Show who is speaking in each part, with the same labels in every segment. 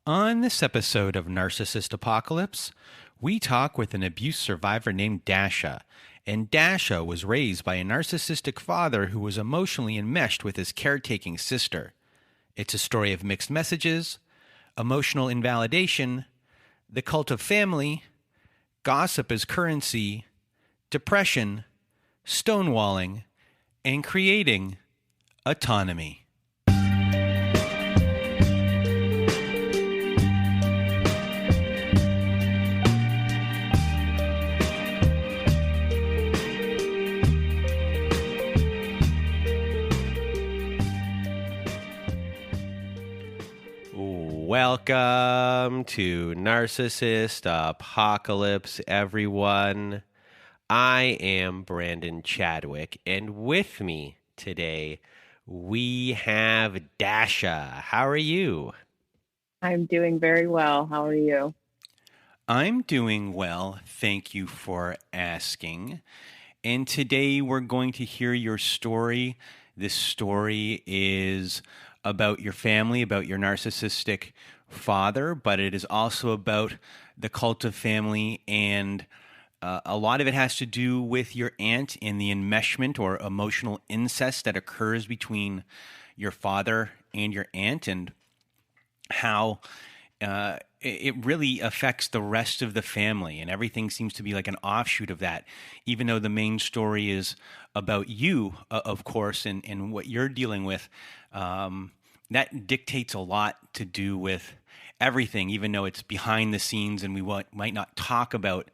Speaker 1: On this episode of Narcissist Apocalypse, we talk with an abuse survivor named Dasha. And Dasha was raised by a narcissistic father who was emotionally enmeshed with his caretaking sister. It's a story of mixed messages, emotional invalidation, the cult of family, gossip as currency, depression, stonewalling, and creating autonomy. Welcome to Narcissist Apocalypse, everyone. I am Brandon Chadwick, and with me today we have Dasha. How are you?
Speaker 2: I'm doing very well. How are you?
Speaker 1: I'm doing well. Thank you for asking. And today we're going to hear your story. This story is about your family, about your narcissistic father, but it is also about the cult of family, and a lot of it has to do with your aunt and the enmeshment or emotional incest that occurs between your father and your aunt, and how it really affects the rest of the family, and everything seems to be like an offshoot of that, even though the main story is about you, of course, and what you're dealing with. That dictates a lot to do with everything, even though it's behind the scenes and we might not talk about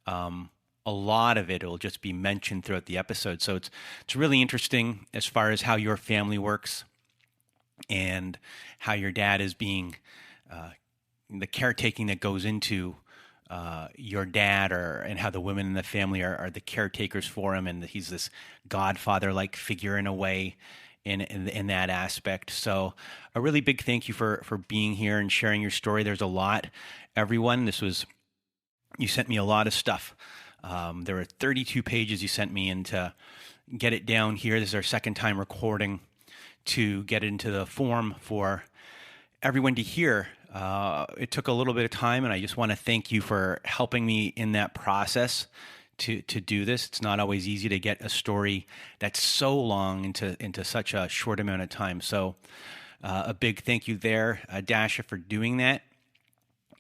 Speaker 1: a lot of it. It'll just be mentioned throughout the episode. So it's really interesting as far as how your family works and how your dad is being the caretaking that goes into your dad, and how the women in the family are the caretakers for him, and he's this godfather-like figure in a way in that aspect. So a really big thank you for being here and sharing your story. There's a lot, everyone. You sent me a lot of stuff. There were 32 pages you sent me, and to get it down here, this is our second time recording, to get it into the form for everyone to hear. It took a little bit of time, and I just want to thank you for helping me in that process to do this. It's not always easy to get a story that's so long into such a short amount of time. So a big thank you there, Dasha, for doing that.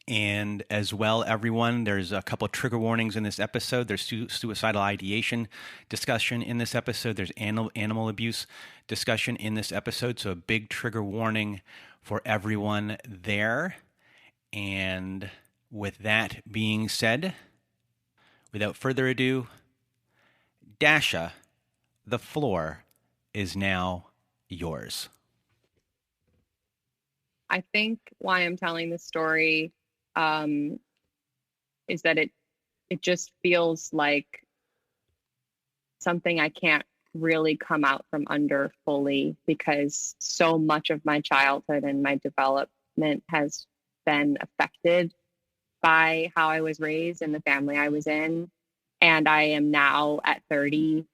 Speaker 1: And as well, everyone, there's a couple of trigger warnings in this episode. There's suicidal ideation discussion in this episode. There's animal abuse discussion in this episode. So a big trigger warning for everyone there. And with that being said, without further ado, Dasha, the floor is now yours.
Speaker 2: I think why I'm telling this story is that it just feels like something I can't really come out from under fully, because so much of my childhood and my development has been affected by how I was raised and the family I was in. And I am now at 30,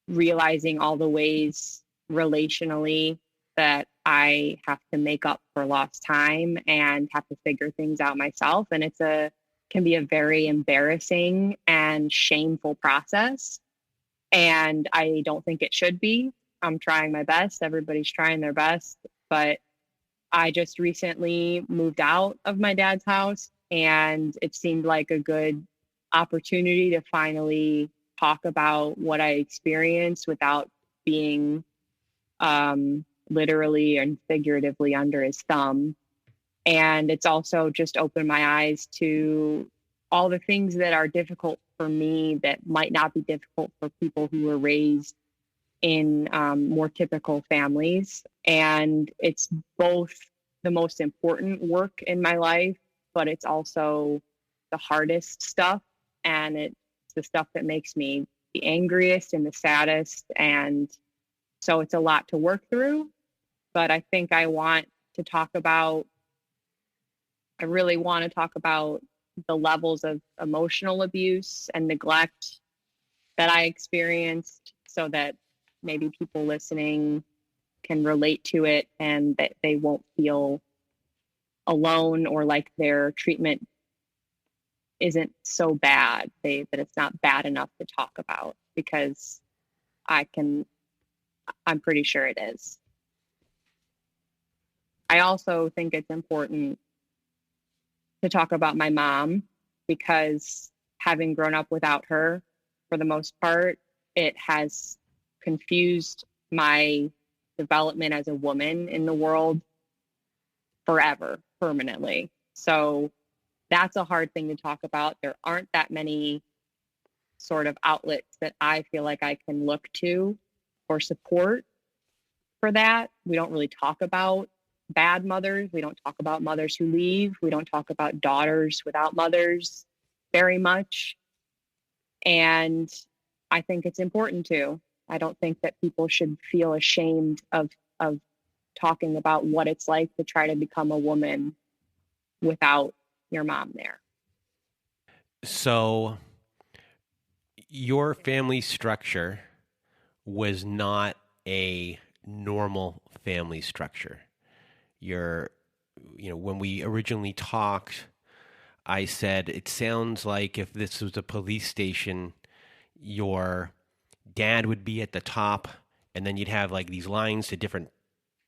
Speaker 2: realizing all the ways relationally that I have to make up for lost time and have to figure things out myself. And can be a very embarrassing and shameful process. And I don't think it should be. I'm trying my best. Everybody's trying their best. But I just recently moved out of my dad's house, and it seemed like a good opportunity to finally talk about what I experienced without being literally and figuratively under his thumb. And it's also just opened my eyes to all the things that are difficult for me that might not be difficult for people who were raised in more typical families. And it's both the most important work in my life, but it's also the hardest stuff. And it's the stuff that makes me the angriest and the saddest. And so it's a lot to work through. But I think I really want to talk about the levels of emotional abuse and neglect that I experienced, so that maybe people listening can relate to it and that they won't feel alone or like their treatment isn't so bad, that it's not bad enough to talk about, because I'm pretty sure it is. I also think it's important to talk about my mom, because having grown up without her for the most part, it has confused my development as a woman in the world forever, permanently. So that's a hard thing to talk about. There aren't that many sort of outlets that I feel like I can look to for support for that. We don't really talk about bad mothers. We don't talk about mothers who leave. We don't talk about daughters without mothers very much. And I think it's important to. I don't think that people should feel ashamed of talking about what it's like to try to become a woman without your mom there.
Speaker 3: So your family structure was not a normal family structure. When we originally talked, I said it sounds like if this was a police station, your dad would be at the top, and then you'd have like these lines to different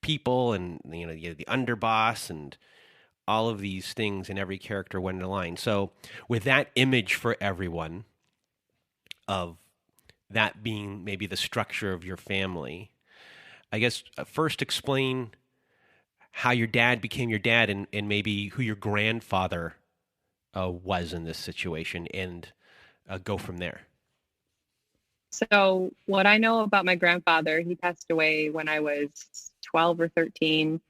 Speaker 3: people, and you had the underboss and all of these things, and every character went in a line. So with that image for everyone of that being maybe the structure of your family, I guess first explain how your dad became your dad, and maybe who your grandfather was in this situation, and go from there.
Speaker 2: So what I know about my grandfather, he passed away when I was 12 or 13.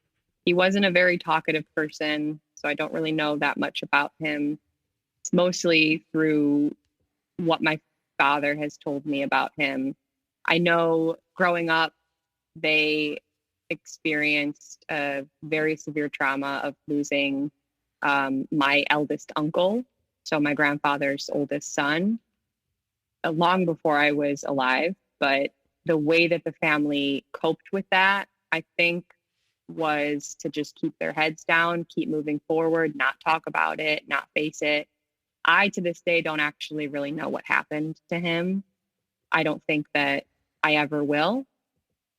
Speaker 2: He wasn't a very talkative person, so I don't really know that much about him. It's mostly through what my father has told me about him. I know growing up, they experienced a very severe trauma of losing my eldest uncle, so my grandfather's oldest son, long before I was alive. But the way that the family coped with that, I think, was to just keep their heads down, keep moving forward, not talk about it, not face it. I, to this day, don't actually really know what happened to him. I don't think that I ever will.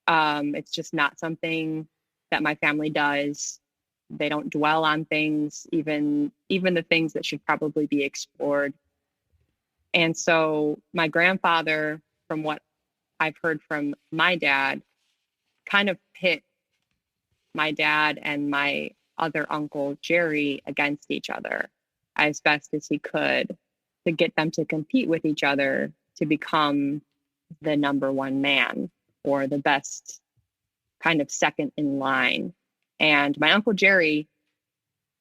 Speaker 2: It's just not something that my family does. They don't dwell on things, even the things that should probably be explored. And so my grandfather, from what I've heard from my dad, kind of pit my dad and my other uncle, Jerry, against each other as best as he could, to get them to compete with each other to become the number one man, or the best kind of second in line. And my uncle Jerry,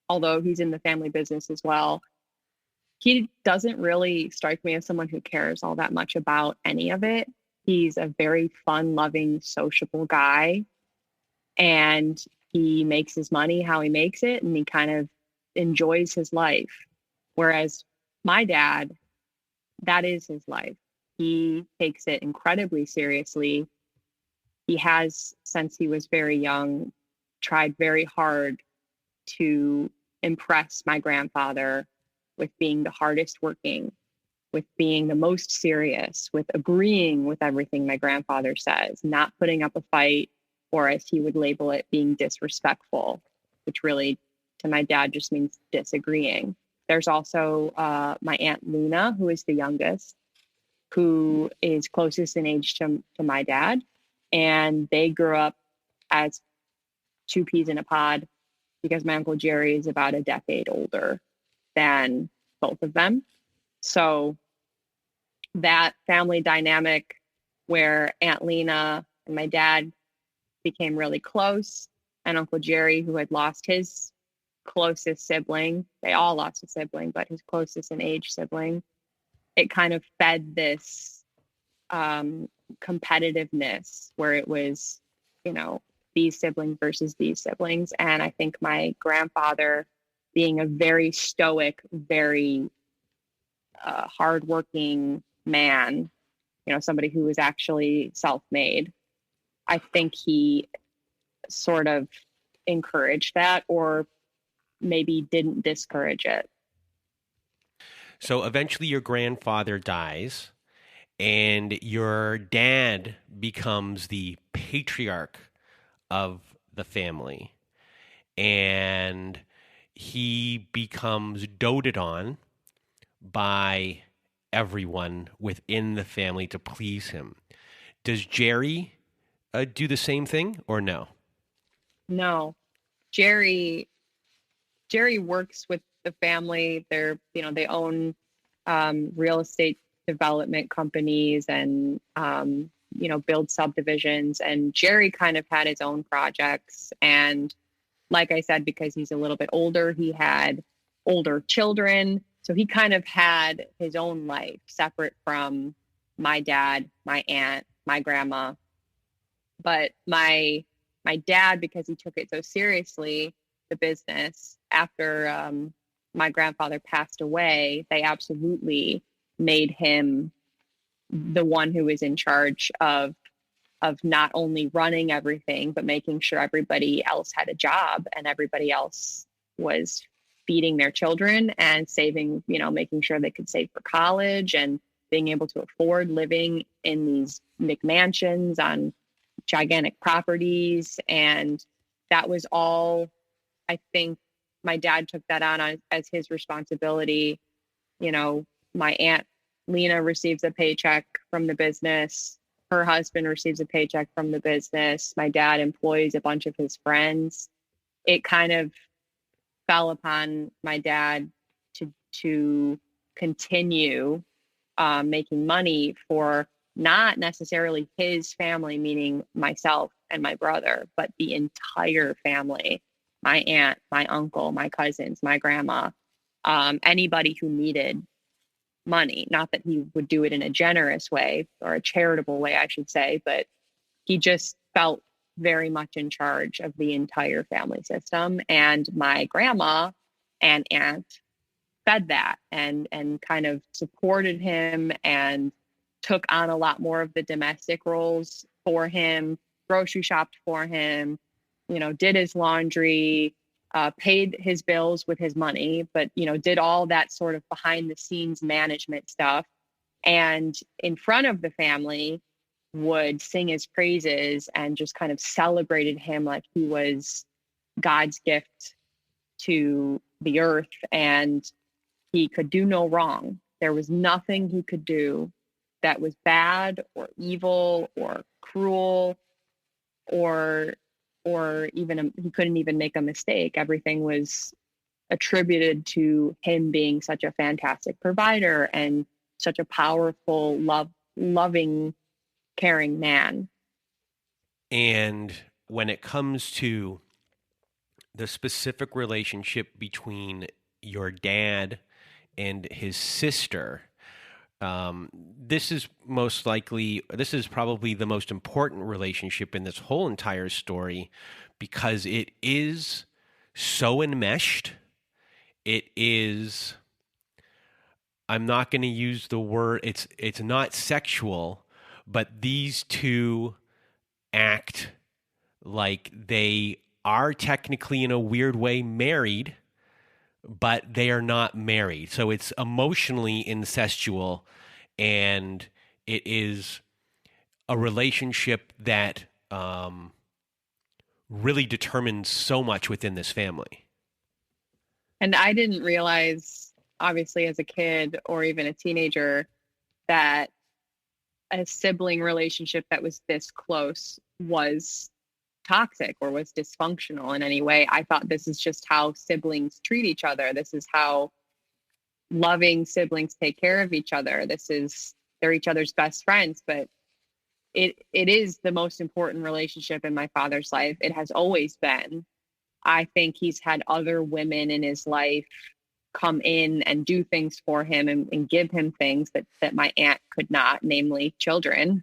Speaker 2: although he's in the family business as well, he doesn't really strike me as someone who cares all that much about any of it. He's a very fun-loving, sociable guy, and he makes his money how he makes it, and he kind of enjoys his life. Whereas my dad, that is his life. He takes it incredibly seriously. He has, since he was very young, tried very hard to impress my grandfather with being the hardest working, with being the most serious, with agreeing with everything my grandfather says, not putting up a fight, or as he would label it, being disrespectful, which really to my dad just means disagreeing. There's also my Aunt Lena, who is the youngest, who is closest in age to my dad. And they grew up as two peas in a pod, because my Uncle Jerry is about a decade older than both of them. So that family dynamic where Aunt Lena and my dad became really close, and Uncle Jerry, who had lost his closest sibling, they all lost a sibling, but his closest in age sibling, it kind of fed this competitiveness where it was, these siblings versus these siblings. And I think my grandfather, being a very stoic, very hardworking man, somebody who was actually self-made, I think he sort of encouraged that, or maybe didn't discourage it.
Speaker 3: So eventually your grandfather dies and your dad becomes the patriarch of the family. And he becomes doted on by everyone within the family to please him. Does Jerry do the same thing or no?
Speaker 2: No, Jerry works with the family. They own real estate development companies and build subdivisions. And Jerry kind of had his own projects. And like I said, because he's a little bit older, he had older children. So he kind of had his own life separate from my dad, my aunt, my grandma. But my dad, because he took it so seriously, the business, after my grandfather passed away, they absolutely made him the one who was in charge of not only running everything, but making sure everybody else had a job and everybody else was feeding their children and saving, making sure they could save for college and being able to afford living in these McMansions on gigantic properties. And that was all, I think my dad took that on as his responsibility. My Aunt Lena receives a paycheck from the business. Her husband receives a paycheck from the business. My dad employs a bunch of his friends. It kind of fell upon my dad to continue making money for not necessarily his family, meaning myself and my brother, but the entire family, my aunt, my uncle, my cousins, my grandma, anybody who needed money. Not that he would do it in a generous way or a charitable way, I should say, but he just felt very much in charge of the entire family system. And my grandma and aunt fed that and kind of supported him and took on a lot more of the domestic roles for him, grocery shopped for him, did his laundry, paid his bills with his money, but, did all that sort of behind the scenes management stuff. And in front of the family would sing his praises and just kind of celebrated him like he was God's gift to the earth and he could do no wrong. There was nothing he could do that was bad or evil or cruel or even he couldn't even make a mistake. Everything was attributed to him being such a fantastic provider and such a powerful, loving, caring man.
Speaker 3: And when it comes to the specific relationship between your dad and his sister, this is probably the most important relationship in this whole entire story because it is so enmeshed. It is, I'm not going to use the word, it's not sexual, but these two act like they are technically in a weird way married, but they are not married. So it's emotionally incestual, and it is a relationship that really determines so much within this family.
Speaker 2: And I didn't realize, obviously, as a kid or even a teenager, that a sibling relationship that was this close was toxic or was dysfunctional in any way. I thought this is just how siblings treat each other. This is how loving siblings take care of each other. They're each other's best friends, but it is the most important relationship in my father's life. It has always been. I think he's had other women in his life come in and do things for him and give him things that my aunt could not, namely children.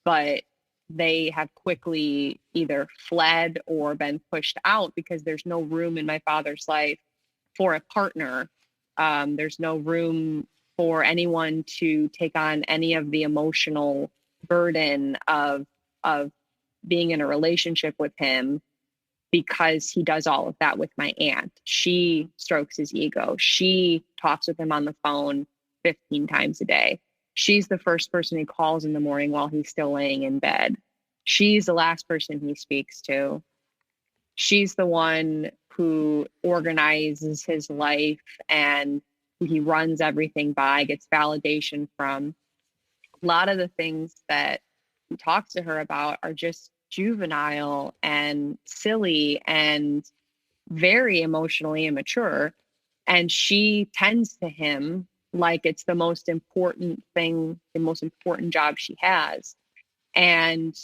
Speaker 2: But they have quickly either fled or been pushed out because there's no room in my father's life for a partner. There's no room for anyone to take on any of the emotional burden of being in a relationship with him because he does all of that with my aunt. She strokes his ego. She talks with him on the phone 15 times a day. She's the first person he calls in the morning while he's still laying in bed. She's the last person he speaks to. She's the one who organizes his life and who he runs everything by, gets validation from. A lot of the things that he talks to her about are just juvenile and silly and very emotionally immature. And she tends to him like it's the most important thing, the most important job she has. And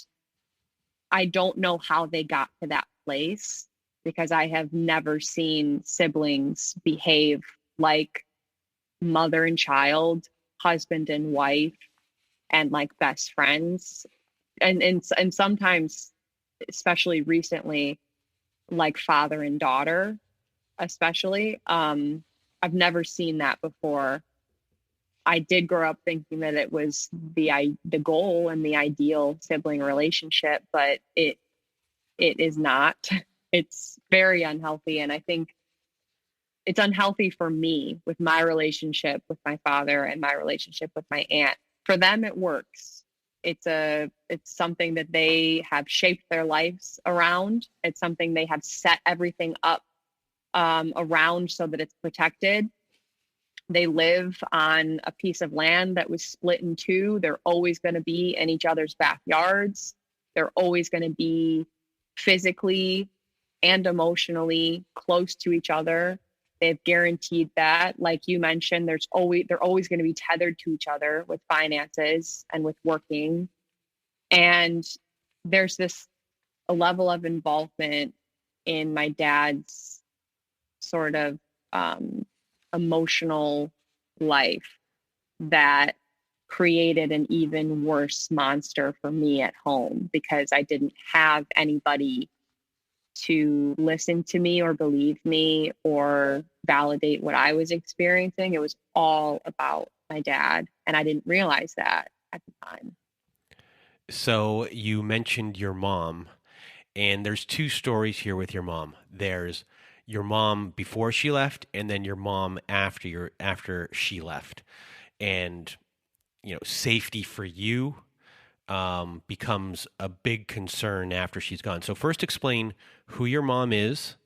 Speaker 2: I don't know how they got to that place because I have never seen siblings behave like mother and child, husband and wife, and like best friends. And sometimes, especially recently, like father and daughter, especially. I've never seen that before. I did grow up thinking that it was the goal and the ideal sibling relationship, but it is not. It's very unhealthy, and I think it's unhealthy for me with my relationship with my father and my relationship with my aunt. For them, it works. It's something that they have shaped their lives around. It's something they have set everything up around so that it's protected. They live on a piece of land that was split in two. They're always going to be in each other's backyards. They're always going to be physically and emotionally close to each other. They've guaranteed that. Like you mentioned, they're always going to be tethered to each other with finances and with working. And there's a level of involvement in my dad's sort of emotional life that created an even worse monster for me at home because I didn't have anybody to listen to me or believe me or validate what I was experiencing. It was all about my dad, and I didn't realize that at the time.
Speaker 3: So you mentioned your mom, and there's two stories here with your mom. There's your mom before she left, and then your mom after she left. And safety for you becomes a big concern after she's gone. So first, explain who your mom is,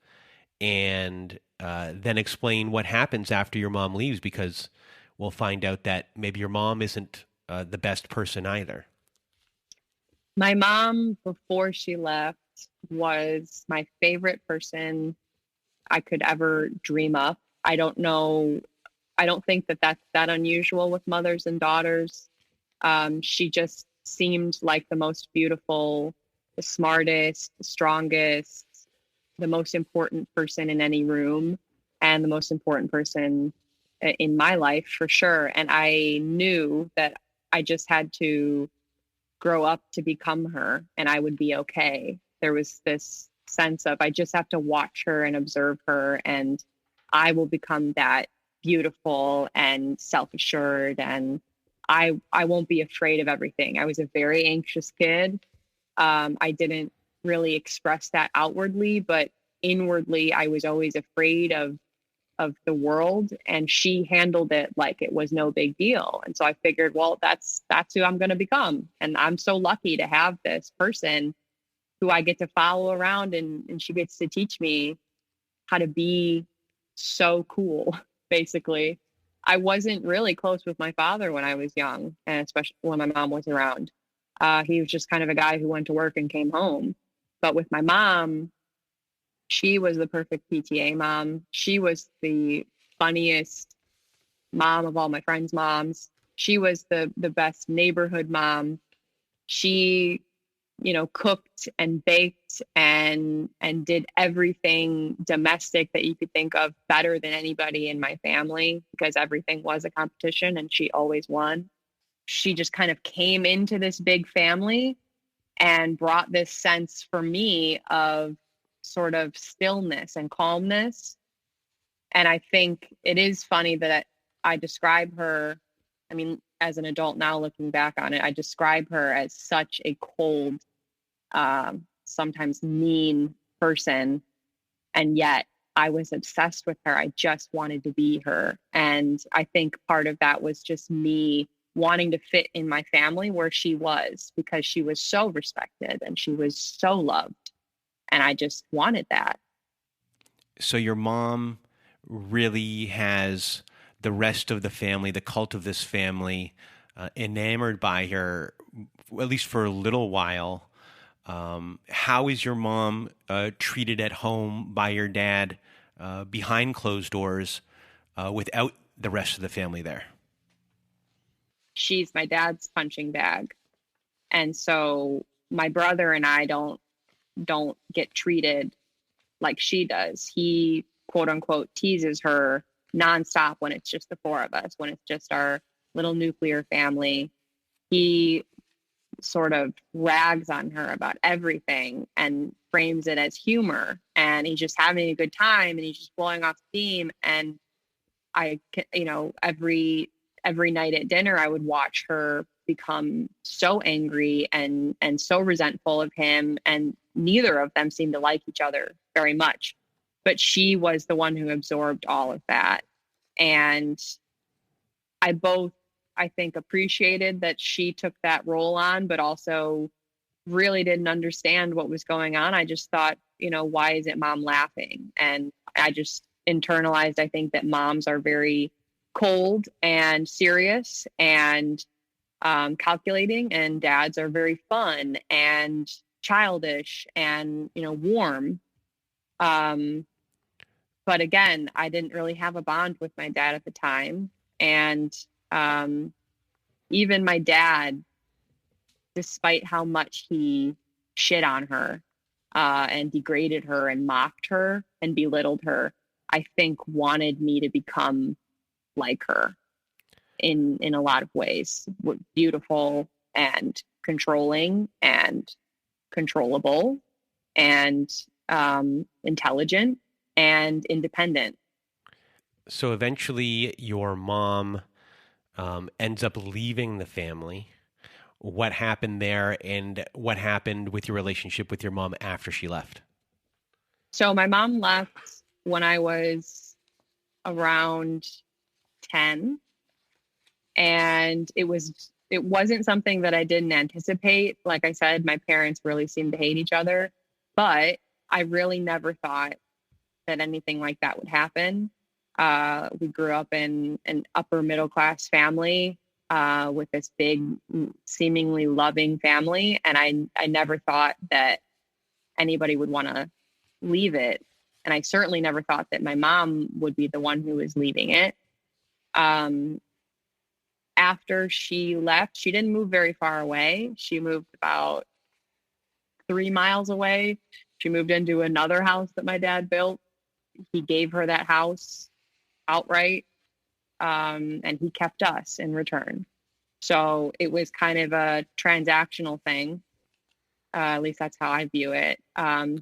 Speaker 3: and then explain what happens after your mom leaves, because we'll find out that maybe your mom isn't the best person either.
Speaker 2: My mom, before she left, was my favorite person I could ever dream up. I don't know. I don't think that that's that unusual with mothers and daughters. She just seemed like the most beautiful, the smartest, the strongest, the most important person in any room, and the most important person in my life for sure. And I knew that I just had to grow up to become her and I would be okay. There was this sense of I just have to watch her and observe her and I will become that beautiful and self-assured and I won't be afraid of everything. I was a very anxious kid. I didn't really express that outwardly, but inwardly I was always afraid of the world, and she handled it like it was no big deal. And so I figured, well, that's who I'm going to become. And I'm so lucky to have this person who I get to follow around and she gets to teach me how to be so cool, basically. I wasn't really close with my father when I was young, and especially when my mom was around. He was just kind of a guy who went to work and came home. But with my mom, she was the perfect PTA mom. She was the funniest mom of all my friends' moms. She was the best neighborhood mom. She, cooked and baked and did everything domestic that you could think of better than anybody in my family because everything was a competition and she always won. She just kind of came into this big family and brought this sense for me of sort of stillness and calmness. And I think it is funny that I describe her, as an adult now looking back on it, I describe her as such a cold sometimes mean person. And yet I was obsessed with her. I just wanted to be her. And I think part of that was just me wanting to fit in my family where she was, because she was so respected and she was so loved. And I just wanted that.
Speaker 1: So your mom really has the rest of the family, the cult of this family, enamored by her, at least for a little while. How is your mom treated at home by your dad behind closed doors without the rest of the family there?
Speaker 2: She's my dad's punching bag. And so my brother and I don't get treated like she does. He, quote unquote, teases her nonstop when it's just the four of us, when it's just our little nuclear family. He sort of rags on her about everything and frames it as humor. And he's just having a good time and he's just blowing off steam. And every night at dinner, I would watch her become so angry and so resentful of him. And neither of them seemed to like each other very much. But she was the one who absorbed all of that. And I think, appreciated that she took that role on, but also really didn't understand what was going on. I just thought, why isn't mom laughing? And I just internalized, I think, that moms are very cold and serious and calculating, and dads are very fun and childish and, warm. But again, I didn't really have a bond with my dad at the time. And even my dad, despite how much he shit on her and degraded her and mocked her and belittled her, I think wanted me to become like her in a lot of ways. Beautiful and controlling and controllable and intelligent and independent.
Speaker 3: So eventually, your mom ends up leaving the family. What happened there, and what happened with your relationship with your mom after she left?
Speaker 2: So my mom left when I was around 10, and it wasn't something that I didn't anticipate. Like I said, my parents really seemed to hate each other, but I really never thought that anything like that would happen. We grew up in an upper middle class family with this big, seemingly loving family. And I never thought that anybody would want to leave it. And I certainly never thought that my mom would be the one who was leaving it. After she left, she didn't move very far away. She moved about 3 miles away. She moved into another house that my dad built. He gave her that house outright, and he kept us in return. So it was kind of a transactional thing. At least that's how I view it,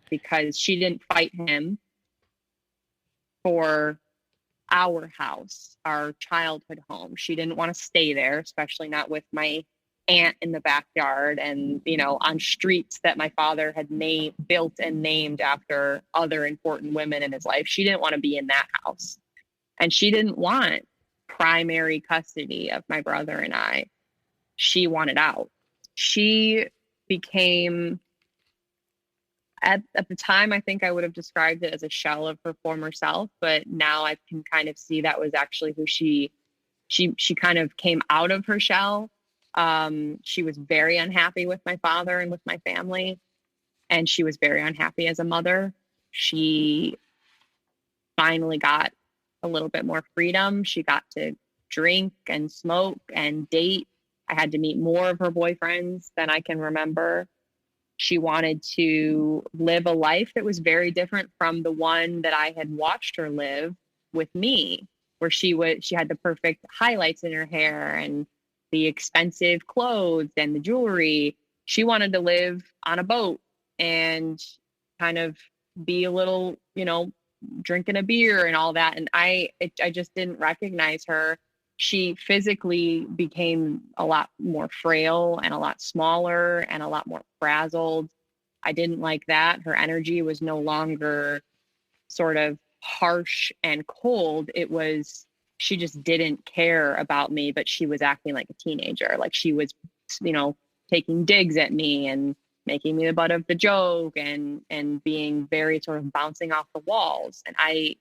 Speaker 2: because she didn't fight him for our house, our childhood home. She didn't want to stay there, especially not with my aunt in the backyard and, on streets that my father had built and named after other important women in his life. She didn't want to be in that house. And she didn't want primary custody of my brother and I. She wanted out. She became, at the time, I think I would have described it as a shell of her former self, but now I can kind of see that was actually who she kind of came out of her shell. She was very unhappy with my father and with my family, and she was very unhappy as a mother. She finally got a little bit more freedom. She got to drink and smoke and date. I had to meet more of her boyfriends than I can remember. She wanted to live a life that was very different from the one that I had watched her live with me, where she had the perfect highlights in her hair and the expensive clothes and the jewelry. She wanted to live on a boat and kind of be a little, drinking a beer and all that. And I just didn't recognize her. She physically became a lot more frail and a lot smaller and a lot more frazzled. I didn't like that. Her energy was no longer sort of harsh and cold. It was, she just didn't care about me, but she was acting like a teenager. Like she was, taking digs at me and making me the butt of the joke and being very sort of bouncing off the walls. And I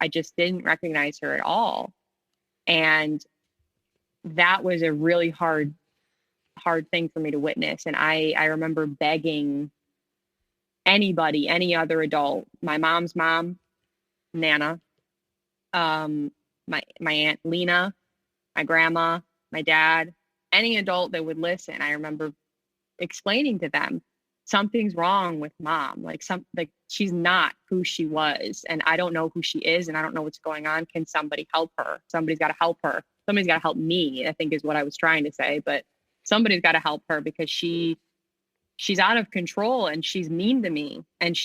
Speaker 2: just didn't recognize her at all. And that was a really hard thing for me to witness. And I remember begging anybody, any other adult, my mom's mom, Nana, my Aunt Lena, my grandma, my dad, any adult that would listen. I remember explaining to them, something's wrong with mom. Like she's not who she was, and I don't know who she is, and I don't know what's going on. Can somebody help her? Somebody's got to help her. Somebody's got to help me, I think is what I was trying to say. But somebody's got to help her because she's out of control and she's mean to me and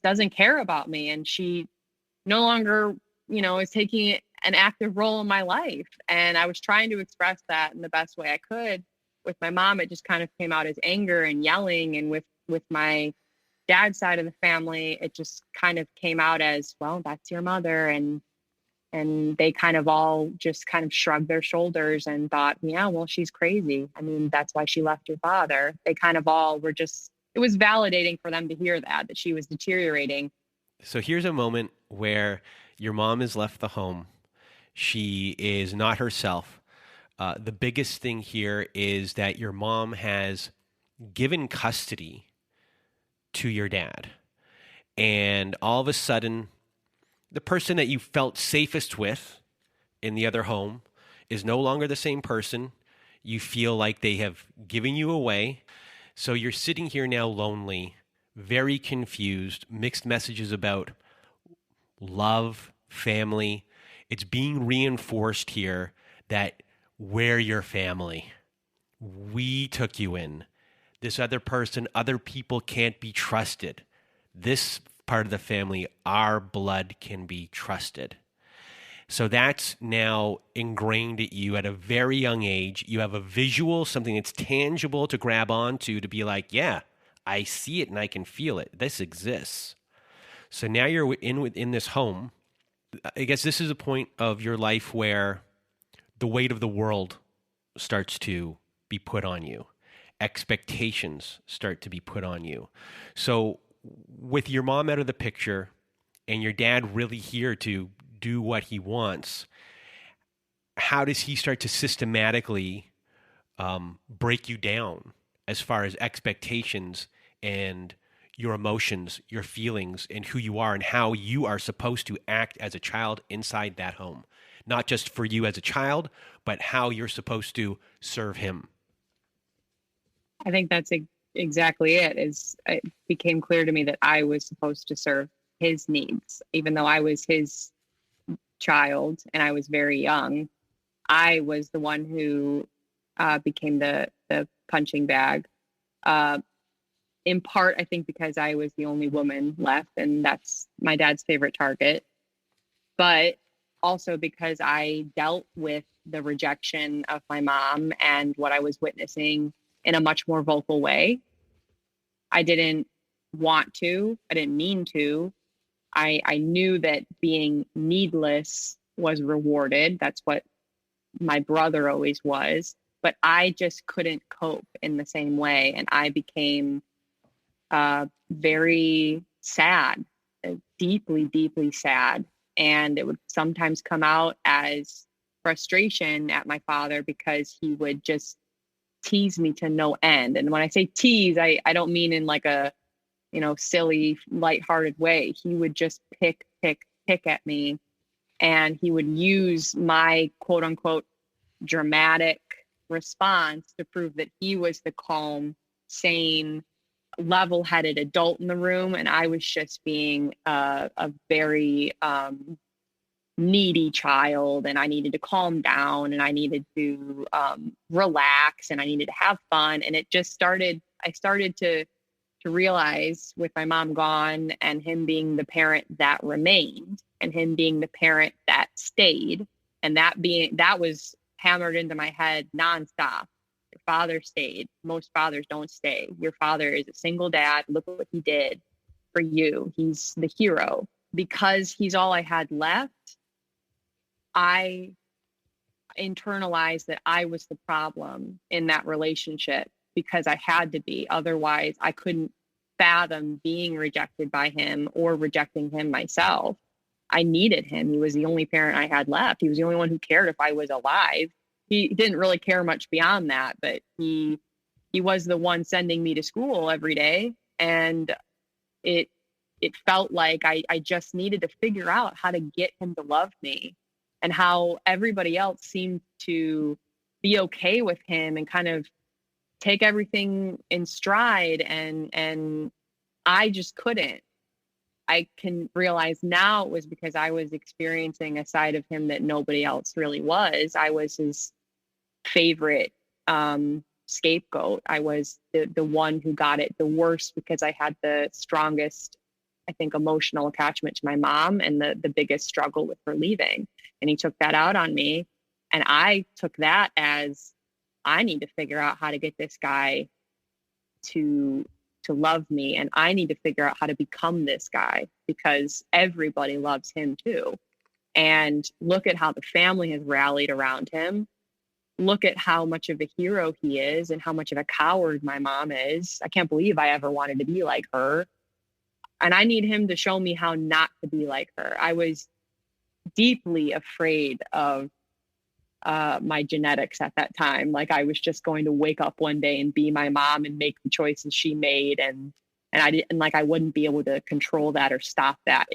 Speaker 2: doesn't care about me, and she no longer, is taking an active role in my life. And I was trying to express that in the best way I could. With my mom, it just kind of came out as anger and yelling. And with my dad's side of the family, it just kind of came out as, well, that's your mother. And they kind of all just kind of shrugged their shoulders and thought, yeah, well, she's crazy. I mean, that's why she left your father. They kind of all were just, it was validating for them to hear that she was deteriorating.
Speaker 3: So here's a moment where your mom has left the home. She is not herself. The biggest thing here is that your mom has given custody to your dad. And all of a sudden, the person that you felt safest with in the other home is no longer the same person. You feel like they have given you away. So you're sitting here now lonely, very confused, mixed messages about love, family. It's being reinforced here that we're your family. We took you in. This other person, other people can't be trusted. This part of the family, our blood can be trusted. So that's now ingrained at you at a very young age. You have a visual, something that's tangible to grab onto to be like, yeah, I see it and I can feel it. This exists. So now you're in this home. I guess this is a point of your life where the weight of the world starts to be put on you. Expectations start to be put on you. So with your mom out of the picture and your dad really here to do what he wants, how does he start to systematically break you down as far as expectations and your emotions, your feelings, and who you are and how you are supposed to act as a child inside that home? Not just for you as a child, but how you're supposed to serve him.
Speaker 2: I think that's exactly it. It became clear to me that I was supposed to serve his needs, even though I was his child and I was very young. I was the one who became the punching bag. In part, I think because I was the only woman left, and that's my dad's favorite target. But also because I dealt with the rejection of my mom and what I was witnessing in a much more vocal way. I didn't want to. I didn't mean to. I knew that being needless was rewarded. That's what my brother always was. But I just couldn't cope in the same way. And I became very sad, deeply, deeply sad. And it would sometimes come out as frustration at my father because he would just tease me to no end. And when I say tease, I don't mean in like a, silly, lighthearted way. He would just pick at me. And he would use my quote unquote dramatic response to prove that he was the calm, sane, level-headed adult in the room, and I was just being a very needy child, and I needed to calm down, and I needed to relax, and I needed to have fun. And it just started. I started to realize, with my mom gone and him being the parent that remained, and him being the parent that stayed, and that was hammered into my head nonstop. father stayed. Most fathers don't stay. Your father is a single dad. Look what he did for you. He's the hero. Because he's all I had left, I internalized that I was the problem in that relationship because I had to be. Otherwise, I couldn't fathom being rejected by him or rejecting him myself. I needed him. He was the only parent I had left. He was the only one who cared if I was alive. He didn't really care much beyond that, but he was the one sending me to school every day. And it felt like I just needed to figure out how to get him to love me, and how everybody else seemed to be okay with him and kind of take everything in stride. And I just couldn't. I can realize now it was because I was experiencing a side of him that nobody else really was. I was his favorite scapegoat. I was the one who got it the worst because I had the strongest, I think, emotional attachment to my mom and the biggest struggle with her leaving. And he took that out on me. And I took that as, I need to figure out how to get this guy to love me. And I need to figure out how to become this guy because everybody loves him too. And look at how the family has rallied around him. Look at how much of a hero he is and how much of a coward my mom is. I can't believe I ever wanted to be like her. And I need him to show me how not to be like her. I was deeply afraid of my genetics at that time. Like I was just going to wake up one day and be my mom and make the choices she made. And I didn't, like, I wouldn't be able to control that or stop that.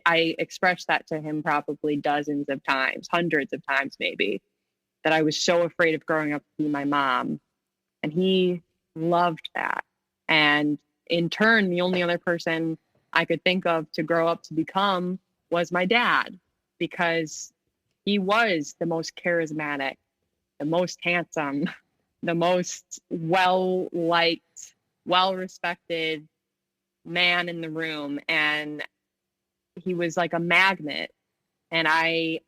Speaker 2: I expressed that to him probably dozens of times, hundreds of times maybe, that I was so afraid of growing up to be my mom. And he loved that. And in turn, the only other person I could think of to grow up to become was my dad, because he was the most charismatic, the most handsome, the most well-liked, well-respected man in the room. And he was like a magnet. And I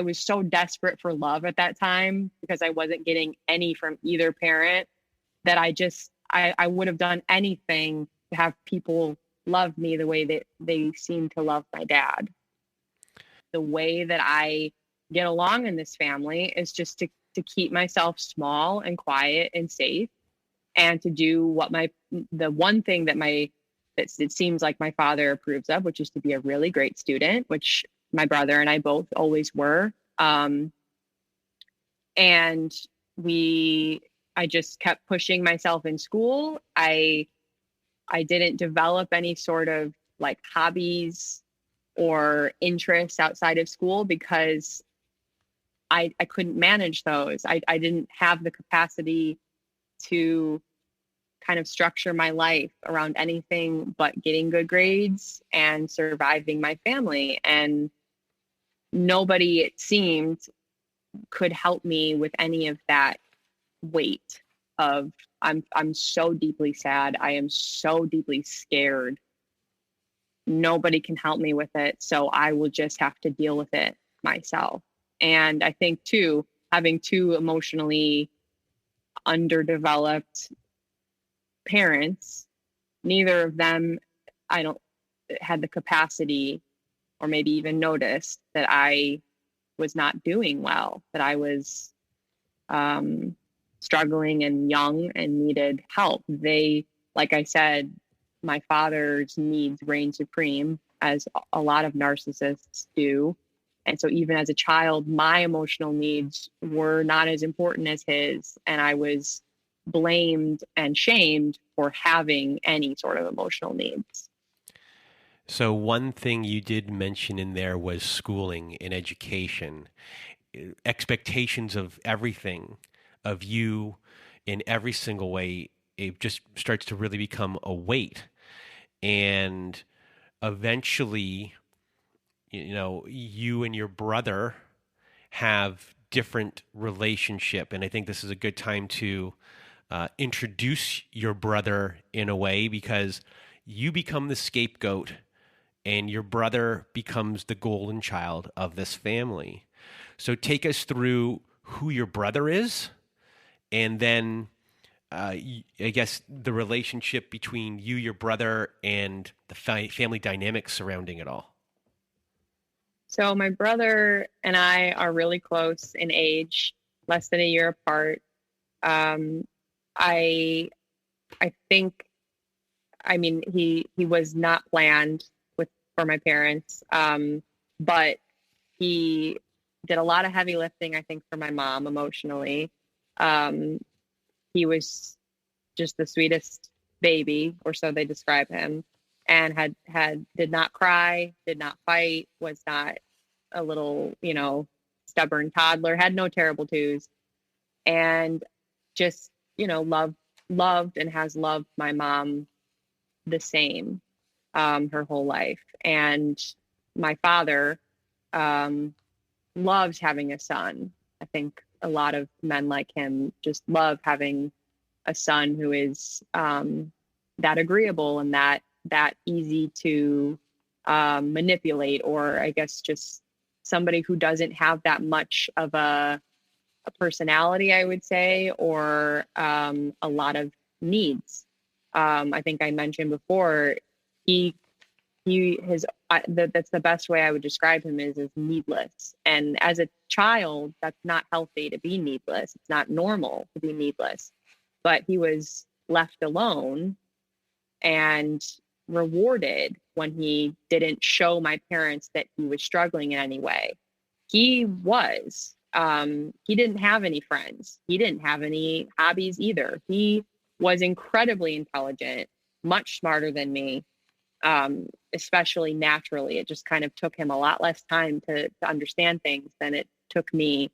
Speaker 2: was so desperate for love at that time because I wasn't getting any from either parent that I would have done anything to have people love me the way that they seem to love my dad. The way that I get along in this family is just to keep myself small and quiet and safe, and to do what the one thing that it seems like my father approves of, which is to be a really great student, which my brother and I both always were. And I just kept pushing myself in school. I didn't develop any sort of like hobbies or interests outside of school because I couldn't manage those. I didn't have the capacity to kind of structure my life around anything but getting good grades and surviving my family. And nobody, it seemed, could help me with any of that weight of I'm so deeply sad. I am so deeply scared. Nobody can help me with it. So I will just have to deal with it myself. And I think too, having two emotionally underdeveloped parents, neither of them, had the capacity or maybe even noticed that I was not doing well, that I was struggling and young and needed help. Like I said, my father's needs reign supreme, as a lot of narcissists do. And so even as a child, my emotional needs were not as important as his. And I was blamed and shamed for having any sort of emotional needs.
Speaker 3: So one thing you did mention in there was schooling and education, expectations of everything, of you in every single way. It just starts to really become a weight. And eventually, you and your brother have different relationship. And I think this is a good time to introduce your brother in a way, because you become the scapegoat and your brother becomes the golden child of this family. So take us through who your brother is and then I guess the relationship between you, your brother, and the family dynamics surrounding it all.
Speaker 2: So my brother and I are really close in age, less than a year apart. Um, I I think, I mean, he was not planned for my parents, but he did a lot of heavy lifting, I think, for my mom emotionally. Um, he was just the sweetest baby, or so they describe him, and did not cry, did not fight, was not a little, stubborn toddler, had no terrible twos, and just, loved and has loved my mom the same, her whole life. And my father, um, loves having a son. I think a lot of men like him just love having a son who is, that agreeable and that easy to, manipulate, or I guess just somebody who doesn't have that much of a personality, I would say, or, a lot of needs. I think I mentioned before, he that's the best way I would describe him, is needless. And as a child, that's not healthy to be needless. It's not normal to be needless. But he was left alone and rewarded when he didn't show my parents that he was struggling in any way. He didn't have any friends. He didn't have any hobbies either. He was incredibly intelligent, much smarter than me, especially naturally. It just kind of took him a lot less time to understand things than it took me.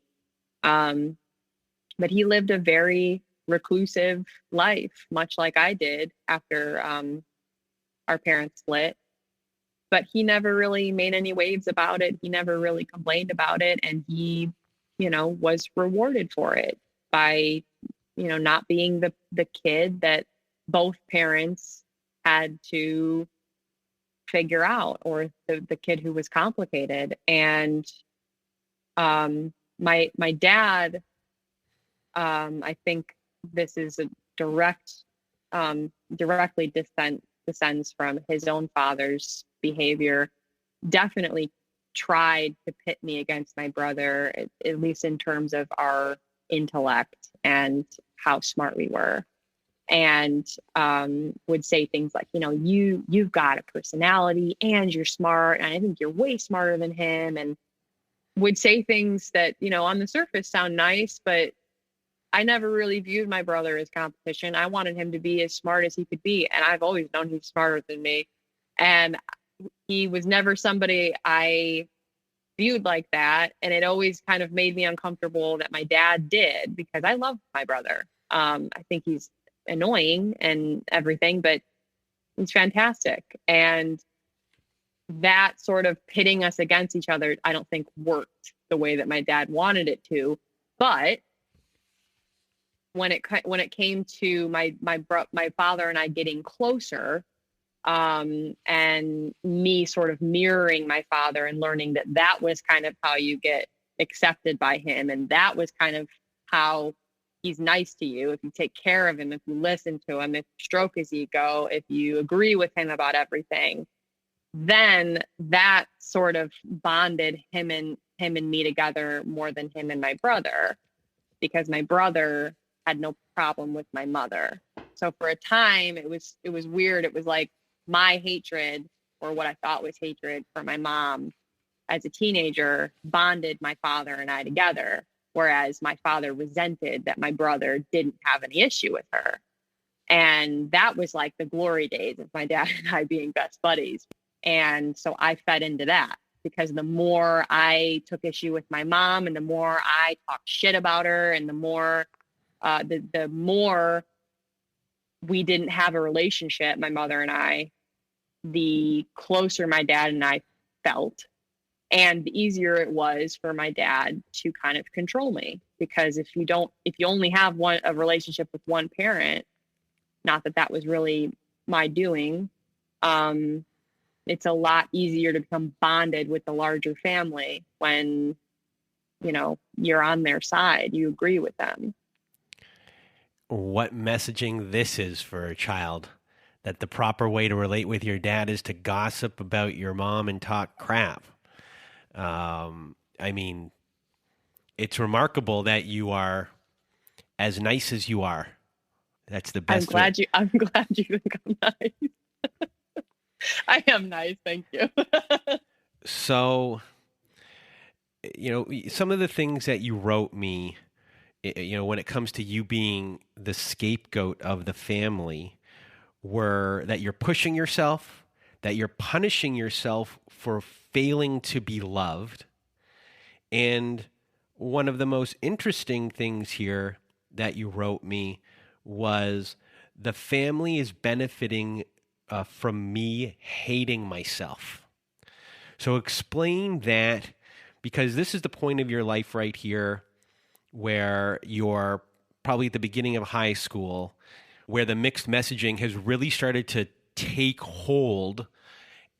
Speaker 2: But he lived a very reclusive life, much like I did after, our parents split. But he never really made any waves about it. He never really complained about it. And he, was rewarded for it by, not being the kid that both parents had to figure out, or the kid who was complicated. And my dad, I think this is a directly descends from his own father's behavior. Definitely tried to pit me against my brother, at least in terms of our intellect and how smart we were. And would say things like, you've got a personality and you're smart, and I think you're way smarter than him. And would say things that, on the surface sound nice, but I never really viewed my brother as competition. I wanted him to be as smart as he could be. And I've always known he's smarter than me. And he was never somebody I viewed like that. And it always kind of made me uncomfortable that my dad did, because I love my brother. I think he's annoying and everything, but he's fantastic. And that sort of pitting us against each other, I don't think worked the way that my dad wanted it to. But when it came to my father and I getting closer, and me sort of mirroring my father and learning that was kind of how you get accepted by him, and that was kind of how he's nice to you, if you take care of him, if you listen to him, if you stroke his ego, if you agree with him about everything, then that sort of bonded him and me together more than him and my brother, because my brother had no problem with my mother. So for a time, it was weird. It was like my hatred, or what I thought was hatred for my mom as a teenager, bonded my father and I together, whereas my father resented that my brother didn't have any issue with her. And that was like the glory days of my dad and I being best buddies. And so I fed into that, because the more I took issue with my mom and the more I talked shit about her, and the more the more we didn't have a relationship, my mother and I, the closer my dad and I felt, and the easier it was for my dad to kind of control me. Because if you only have a relationship with one parent, not that was really my doing, it's a lot easier to become bonded with the larger family when, you're on their side, you agree with them.
Speaker 3: what messaging this is for a child. That the proper way to relate with your dad is to gossip about your mom and talk crap. I mean, it's remarkable that you are as nice as you are. That's the best way.
Speaker 2: I'm glad you think I'm nice. I am nice, thank you.
Speaker 3: So, some of the things that you wrote me, when it comes to you being the scapegoat of the family, were that you're pushing yourself, that you're punishing yourself for failing to be loved. And one of the most interesting things here that you wrote me was the family is benefiting from me hating myself. So explain that, because this is the point of your life right here where you're probably at the beginning of high school, where the mixed messaging has really started to take hold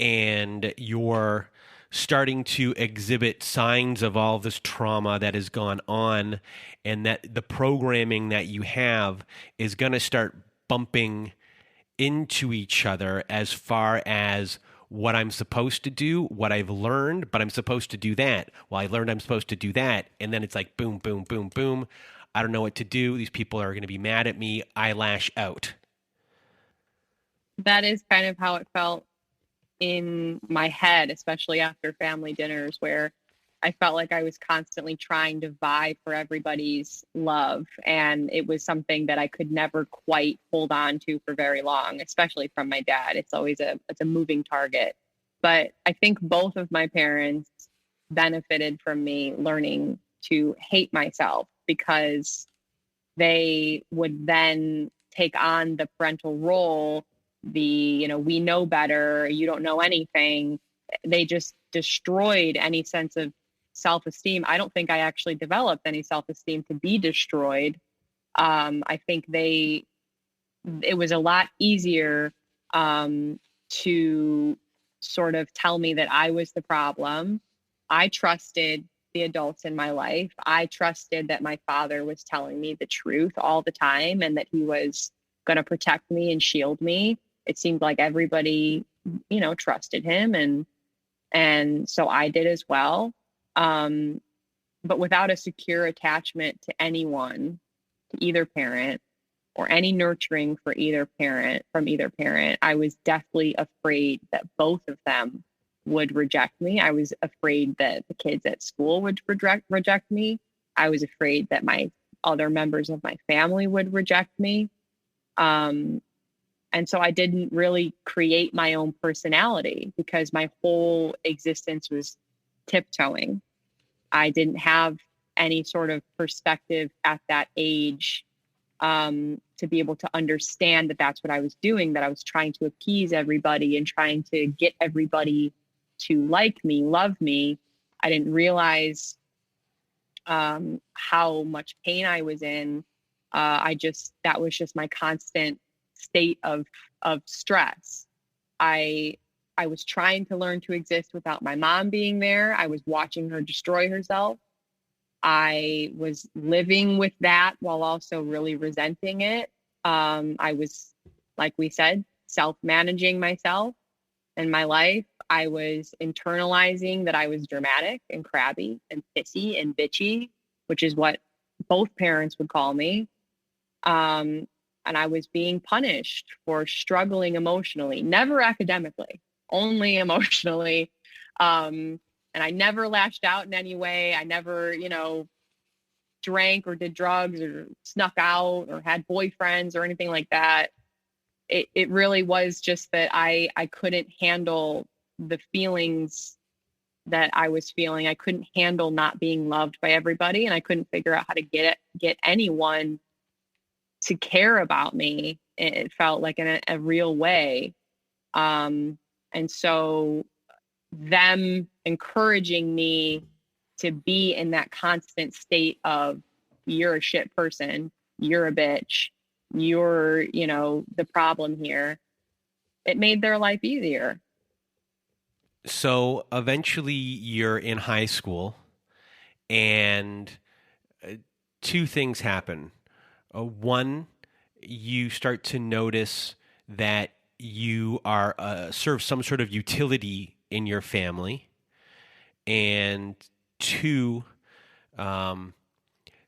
Speaker 3: and you're starting to exhibit signs of all this trauma that has gone on, and that the programming that you have is going to start bumping into each other as far as what I'm supposed to do, what I've learned, but I'm supposed to do that. Well, I learned I'm supposed to do that. And then it's like boom, boom, boom, boom. I don't know what to do. These people are going to be mad at me. I lash out.
Speaker 2: That is kind of how it felt in my head, especially after family dinners, where I felt like I was constantly trying to vie for everybody's love. And it was something that I could never quite hold on to for very long, especially from my dad. It's always it's a moving target. But I think both of my parents benefited from me learning to hate myself, because they would then take on the parental role, we know better, you don't know anything. They just destroyed any sense of self-esteem. I don't think I actually developed any self-esteem to be destroyed. I think it was a lot easier to sort of tell me that I was the problem. I trusted the adults in my life. I trusted that my father was telling me the truth all the time and that he was going to protect me and shield me. It seemed like everybody, trusted him. And so I did as well. But without a secure attachment to anyone, to either parent, or any nurturing from either parent, I was deathly afraid that both of them would reject me. I was afraid that the kids at school would reject me. I was afraid that my other members of my family would reject me. And so I didn't really create my own personality, because my whole existence was tiptoeing. I didn't have any sort of perspective at that age to be able to understand that that's what I was doing, that I was trying to appease everybody and trying to get everybody to like me, love me. I didn't realize how much pain I was in. That was just my constant state of stress. I was trying to learn to exist without my mom being there. I was watching her destroy herself. I was living with that while also really resenting it. I was, like we said, self-managing myself and my life. I was internalizing that I was dramatic and crabby and pissy and bitchy, which is what both parents would call me. And I was being punished for struggling emotionally, never academically, only emotionally. And I never lashed out in any way. I never, drank or did drugs or snuck out or had boyfriends or anything like that. It really was just that I couldn't handle the feelings that I was feeling. I couldn't handle not being loved by everybody, and I couldn't figure out how to get anyone to care about me. It felt like in a real way. And so them encouraging me to be in that constant state of, you're a shit person, you're a bitch, you're, the problem here, it made their life easier.
Speaker 3: So eventually you're in high school, and two things happen. One, you start to notice that you are serve some sort of utility in your family, and two, um,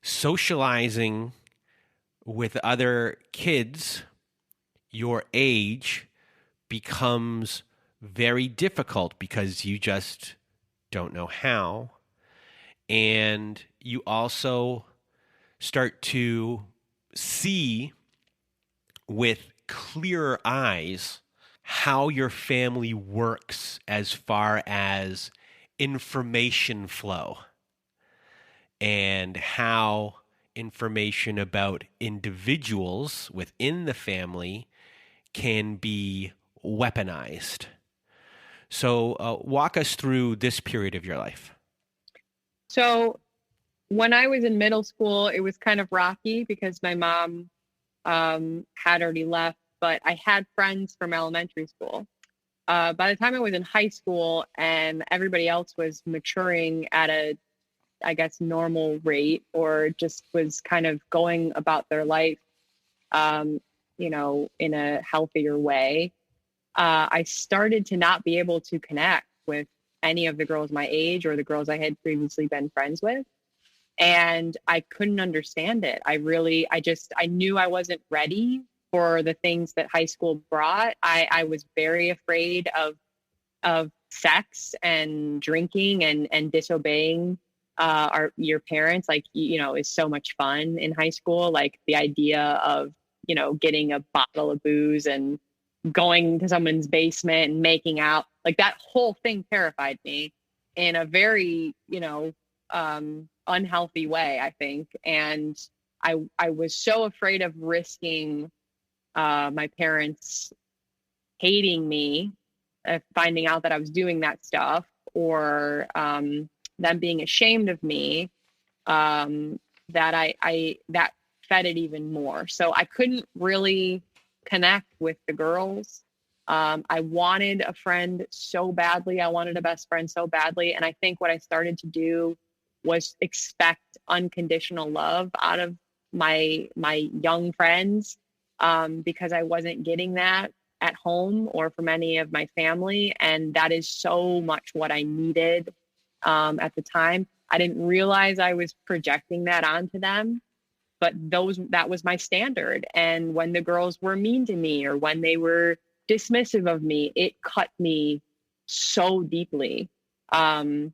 Speaker 3: socializing with other kids your age becomes very difficult because you just don't know how. And you also start to see with clearer eyes how your family works as far as information flow and how information about individuals within the family can be weaponized. So, walk us through this period of your life.
Speaker 2: So when I was in middle school, it was kind of rocky because my mom had already left, but I had friends from elementary school. By the time I was in high school and everybody else was maturing at a, I guess, normal rate, or just was kind of going about their life, in a healthier way, I started to not be able to connect with any of the girls my age or the girls I had previously been friends with. And I couldn't understand it. I knew I wasn't ready for the things that high school brought. I was very afraid of sex and drinking and disobeying your parents. Like, is so much fun in high school. Like the idea of, getting a bottle of booze and going to someone's basement and making out, like that whole thing terrified me in a very, unhealthy way, I think. And I was so afraid of risking my parents hating me, finding out that I was doing that stuff, or them being ashamed of me, that that fed it even more. So I couldn't really connect with the girls. I wanted a friend so badly. I wanted a best friend so badly. And I think what I started to do was expect unconditional love out of my young friends, because I wasn't getting that at home or from any of my family. And that is so much what I needed at the time. I didn't realize I was projecting that onto them, but that was my standard. And when the girls were mean to me or when they were dismissive of me, it cut me so deeply. And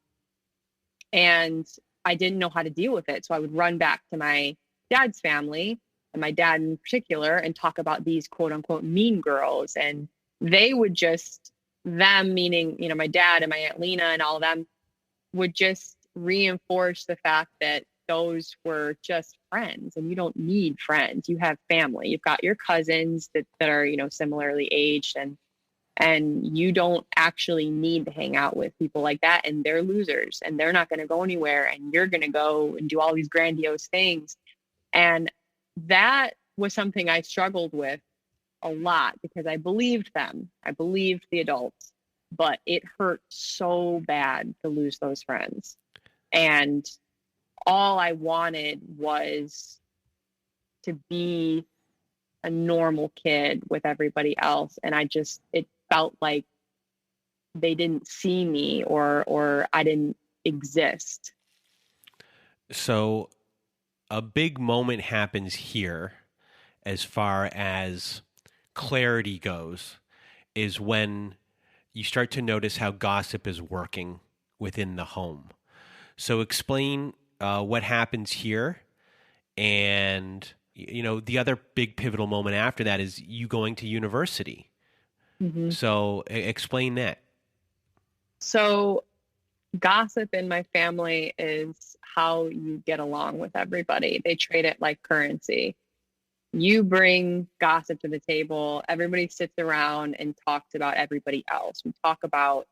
Speaker 2: I didn't know how to deal with it. So I would run back to my dad's family, and my dad in particular, and talk about these quote unquote mean girls. And they would just, them meaning, my dad and my Aunt Lena and all of them, would just reinforce the fact that those were just friends, and you don't need friends. You have family. You've got your cousins that are, similarly aged, and you don't actually need to hang out with people like that. And they're losers and they're not going to go anywhere. And you're going to go and do all these grandiose things. And that was something I struggled with a lot because I believed them. I believed the adults, but it hurt so bad to lose those friends. And all I wanted was to be a normal kid with everybody else. And it felt like they didn't see me, or I didn't exist.
Speaker 3: So a big moment happens here as far as clarity goes, is when you start to notice how gossip is working within the home. So explain what happens here, and the other big pivotal moment after that is you going to university. Mm-hmm. So explain that.
Speaker 2: So gossip in my family is how you get along with everybody. They trade it like currency. You bring gossip to the table, everybody sits around and talks about everybody else. We talk about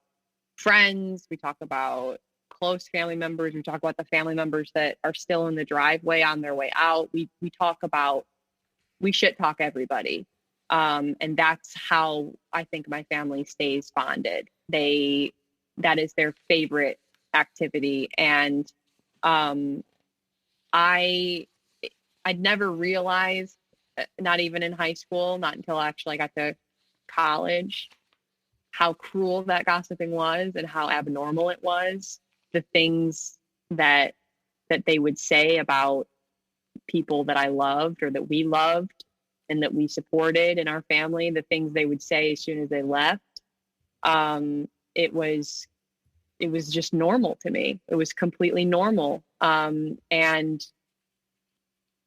Speaker 2: friends, we talk about close family members, we talk about the family members that are still in the driveway on their way out. We shit talk everybody. And that's how I think my family stays bonded. That is their favorite activity. And I'd never realized not even in high school, not until actually I got to college, how cruel that gossiping was and how abnormal it was. The things that they would say about people that I loved or that we loved and that we supported in our family, the things they would say as soon as they left. It was just normal to me. It was completely normal. And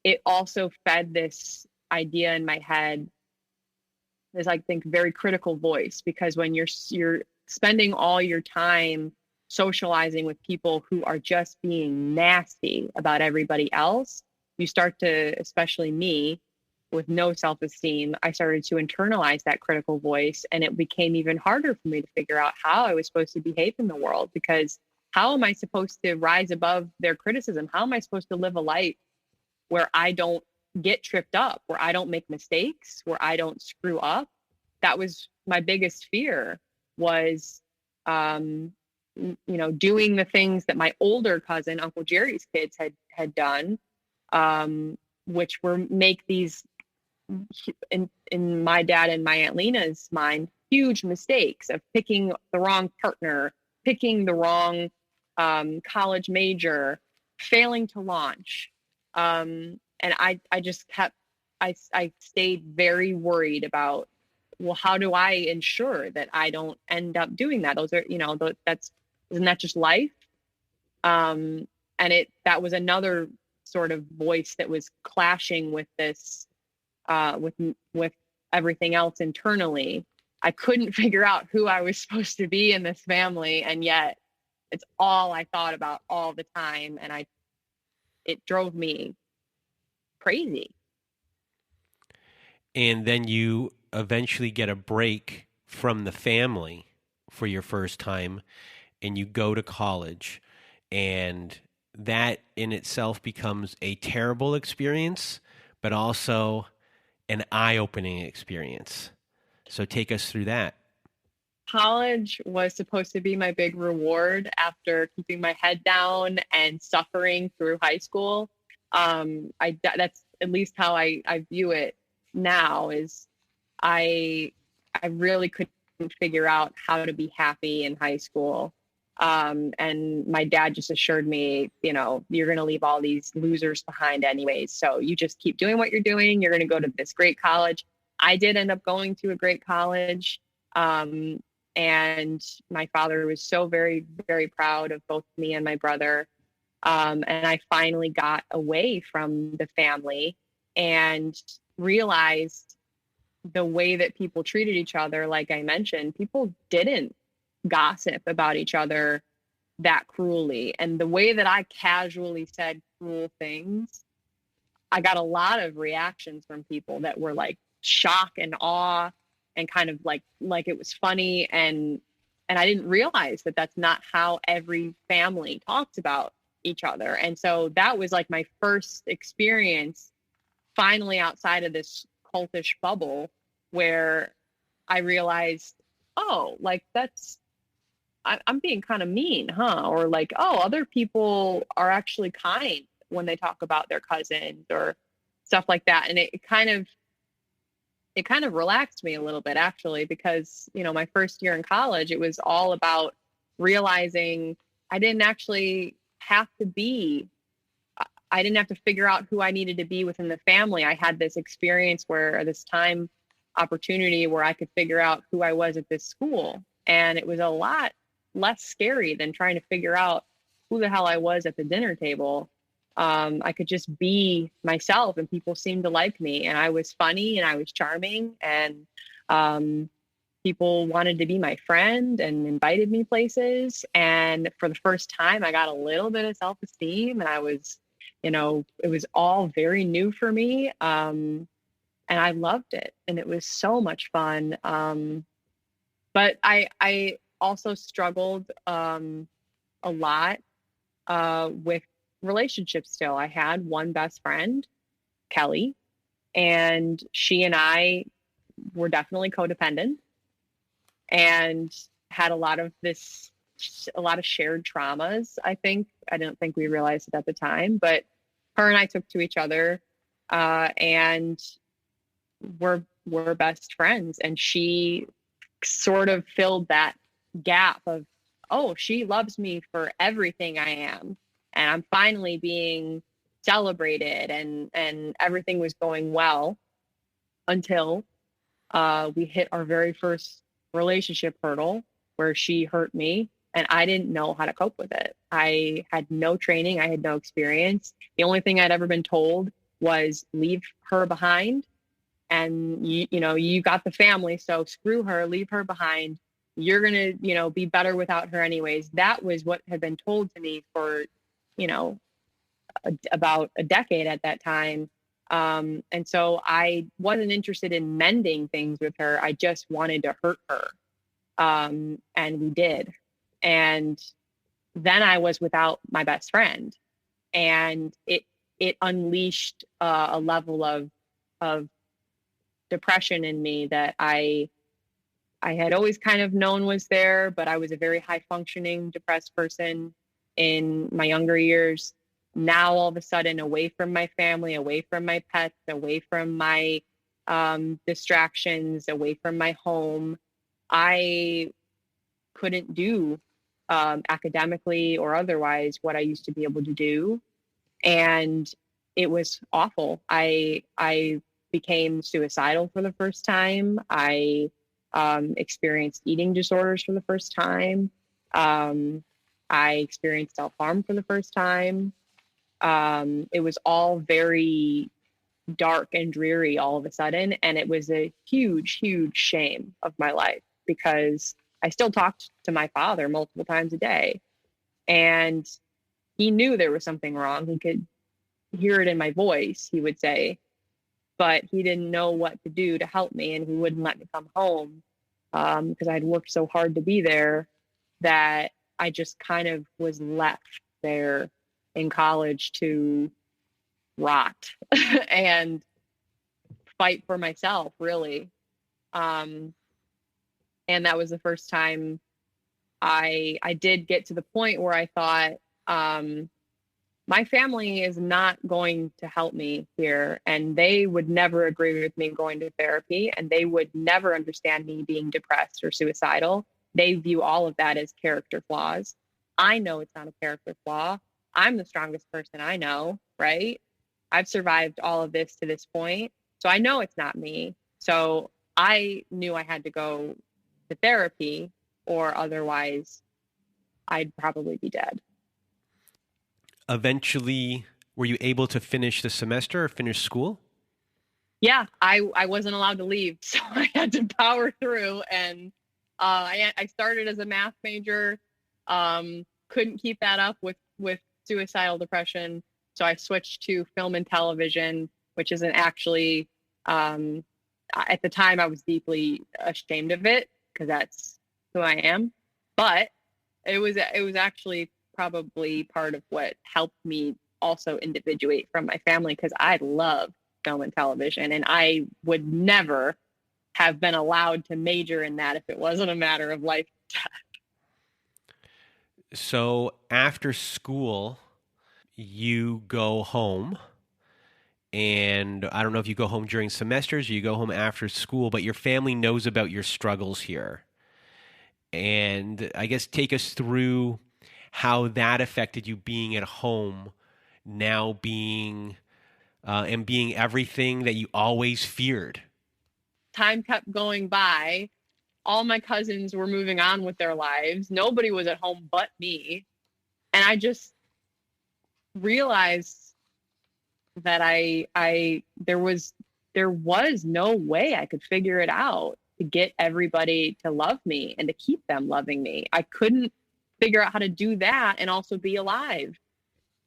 Speaker 2: it also fed this idea in my head, this, I think, very critical voice, because when you're spending all your time socializing with people who are just being nasty about everybody else, you start to, especially me, with no self-esteem, I started to internalize that critical voice, and it became even harder for me to figure out how I was supposed to behave in the world, because how am I supposed to rise above their criticism? How am I supposed to live a life where I don't get tripped up, where I don't make mistakes, where I don't screw up? That was my biggest fear, was doing the things that my older cousin, Uncle Jerry's kids had done, which were make these, in my dad and my Aunt Lena's mind, huge mistakes of picking the wrong partner, picking the wrong college major, failing to launch. And I just kept, I stayed very worried about, well, how do I ensure that I don't end up doing that? Those are, isn't that just life? And that was another sort of voice that was clashing with this, with everything else internally. I couldn't figure out who I was supposed to be in this family, and yet it's all I thought about all the time, and it drove me crazy.
Speaker 3: And then you eventually get a break from the family for your first time, and you go to college, and that in itself becomes a terrible experience, but also an eye-opening experience. So take us through that.
Speaker 2: College was supposed to be my big reward after keeping my head down and suffering through high school. That's at least how I view it now, is I really couldn't figure out how to be happy in high school. And my dad just assured me, you're going to leave all these losers behind anyways. So you just keep doing what you're doing. You're going to go to this great college. I did end up going to a great college. And my father was so very, very proud of both me and my brother. And I finally got away from the family and realized the way that people treated each other. Like I mentioned, people didn't gossip about each other that cruelly. And the way that I casually said cruel things, I got a lot of reactions from people that were like shock and awe, and kind of like it was funny. And I didn't realize that that's not how every family talks about each other. And so that was like my first experience finally outside of this cultish bubble, where I realized, oh, like I'm being kind of mean, huh? Or like, oh, other people are actually kind when they talk about their cousins or stuff like that. And it kind of relaxed me a little bit, actually, because, my first year in college, it was all about realizing I didn't actually have to figure out who I needed to be within the family. I had this experience this time opportunity where I could figure out who I was at this school. And it was a lot less scary than trying to figure out who the hell I was at the dinner table. I could just be myself, and people seemed to like me, and I was funny and I was charming, and people wanted to be my friend and invited me places. And for the first time, I got a little bit of self-esteem, and I was, it was all very new for me. And I loved it, and it was so much fun. But I also struggled a lot with relationships still. I had one best friend, Kelly, and she and I were definitely codependent and had a lot of shared traumas. I don't think we realized it at the time, but her and I took to each other. And we're best friends. And she sort of filled that gap of, oh, she loves me for everything I am, and I'm finally being celebrated, and everything was going well until we hit our very first relationship hurdle where she hurt me, and I didn't know how to cope with it. I had no training, I had no experience. The only thing I'd ever been told was leave her behind, and you got the family, so screw her, leave her behind. You're gonna, be better without her anyways. That was what had been told to me for, about a decade at that time. And so I wasn't interested in mending things with her. I just wanted to hurt her. And we did. And then I was without my best friend, and it unleashed a level of depression in me that I had always kind of known was there, but I was a very high functioning depressed person in my younger years. Now, all of a sudden, away from my family, away from my pets, away from my distractions, away from my home, I couldn't do academically or otherwise what I used to be able to do. And it was awful. I became suicidal for the first time. I experienced eating disorders for the first time. I experienced self-harm for the first time. It was all very dark and dreary all of a sudden. And it was a huge, huge shame of my life, because I still talked to my father multiple times a day. And he knew there was something wrong. He could hear it in my voice, he would say, but he didn't know what to do to help me. And he wouldn't let me come home because I'd worked so hard to be there that I just kind of was left there in college to rot and fight for myself, really. And that was the first time I did get to the point where I thought, my family is not going to help me here, and they would never agree with me going to therapy, and they would never understand me being depressed or suicidal. They view all of that as character flaws. I know it's not a character flaw. I'm the strongest person I know, right? I've survived all of this to this point, so I know it's not me. So I knew I had to go to therapy, or otherwise I'd probably be dead.
Speaker 3: Eventually, were you able to finish the semester or finish school?
Speaker 2: Yeah, I wasn't allowed to leave, so I had to power through. And I started as a math major, couldn't keep that up with suicidal depression, so I switched to film and television, which isn't actually, at the time I was deeply ashamed of it because that's who I am, but it was actually probably part of what helped me also individuate from my family, because I love film and television, and I would never have been allowed to major in that if it wasn't a matter of life and death.
Speaker 3: So after school, you go home, and I don't know if you go home during semesters or you go home after school, but your family knows about your struggles here. And I guess take us through how that affected you being at home, now being and being everything that you always feared.
Speaker 2: Time kept going by. All my cousins were moving on with their lives. Nobody was at home but me. And I just realized that there was no way I could figure it out to get everybody to love me and to keep them loving me. I couldn't figure out how to do that and also be alive.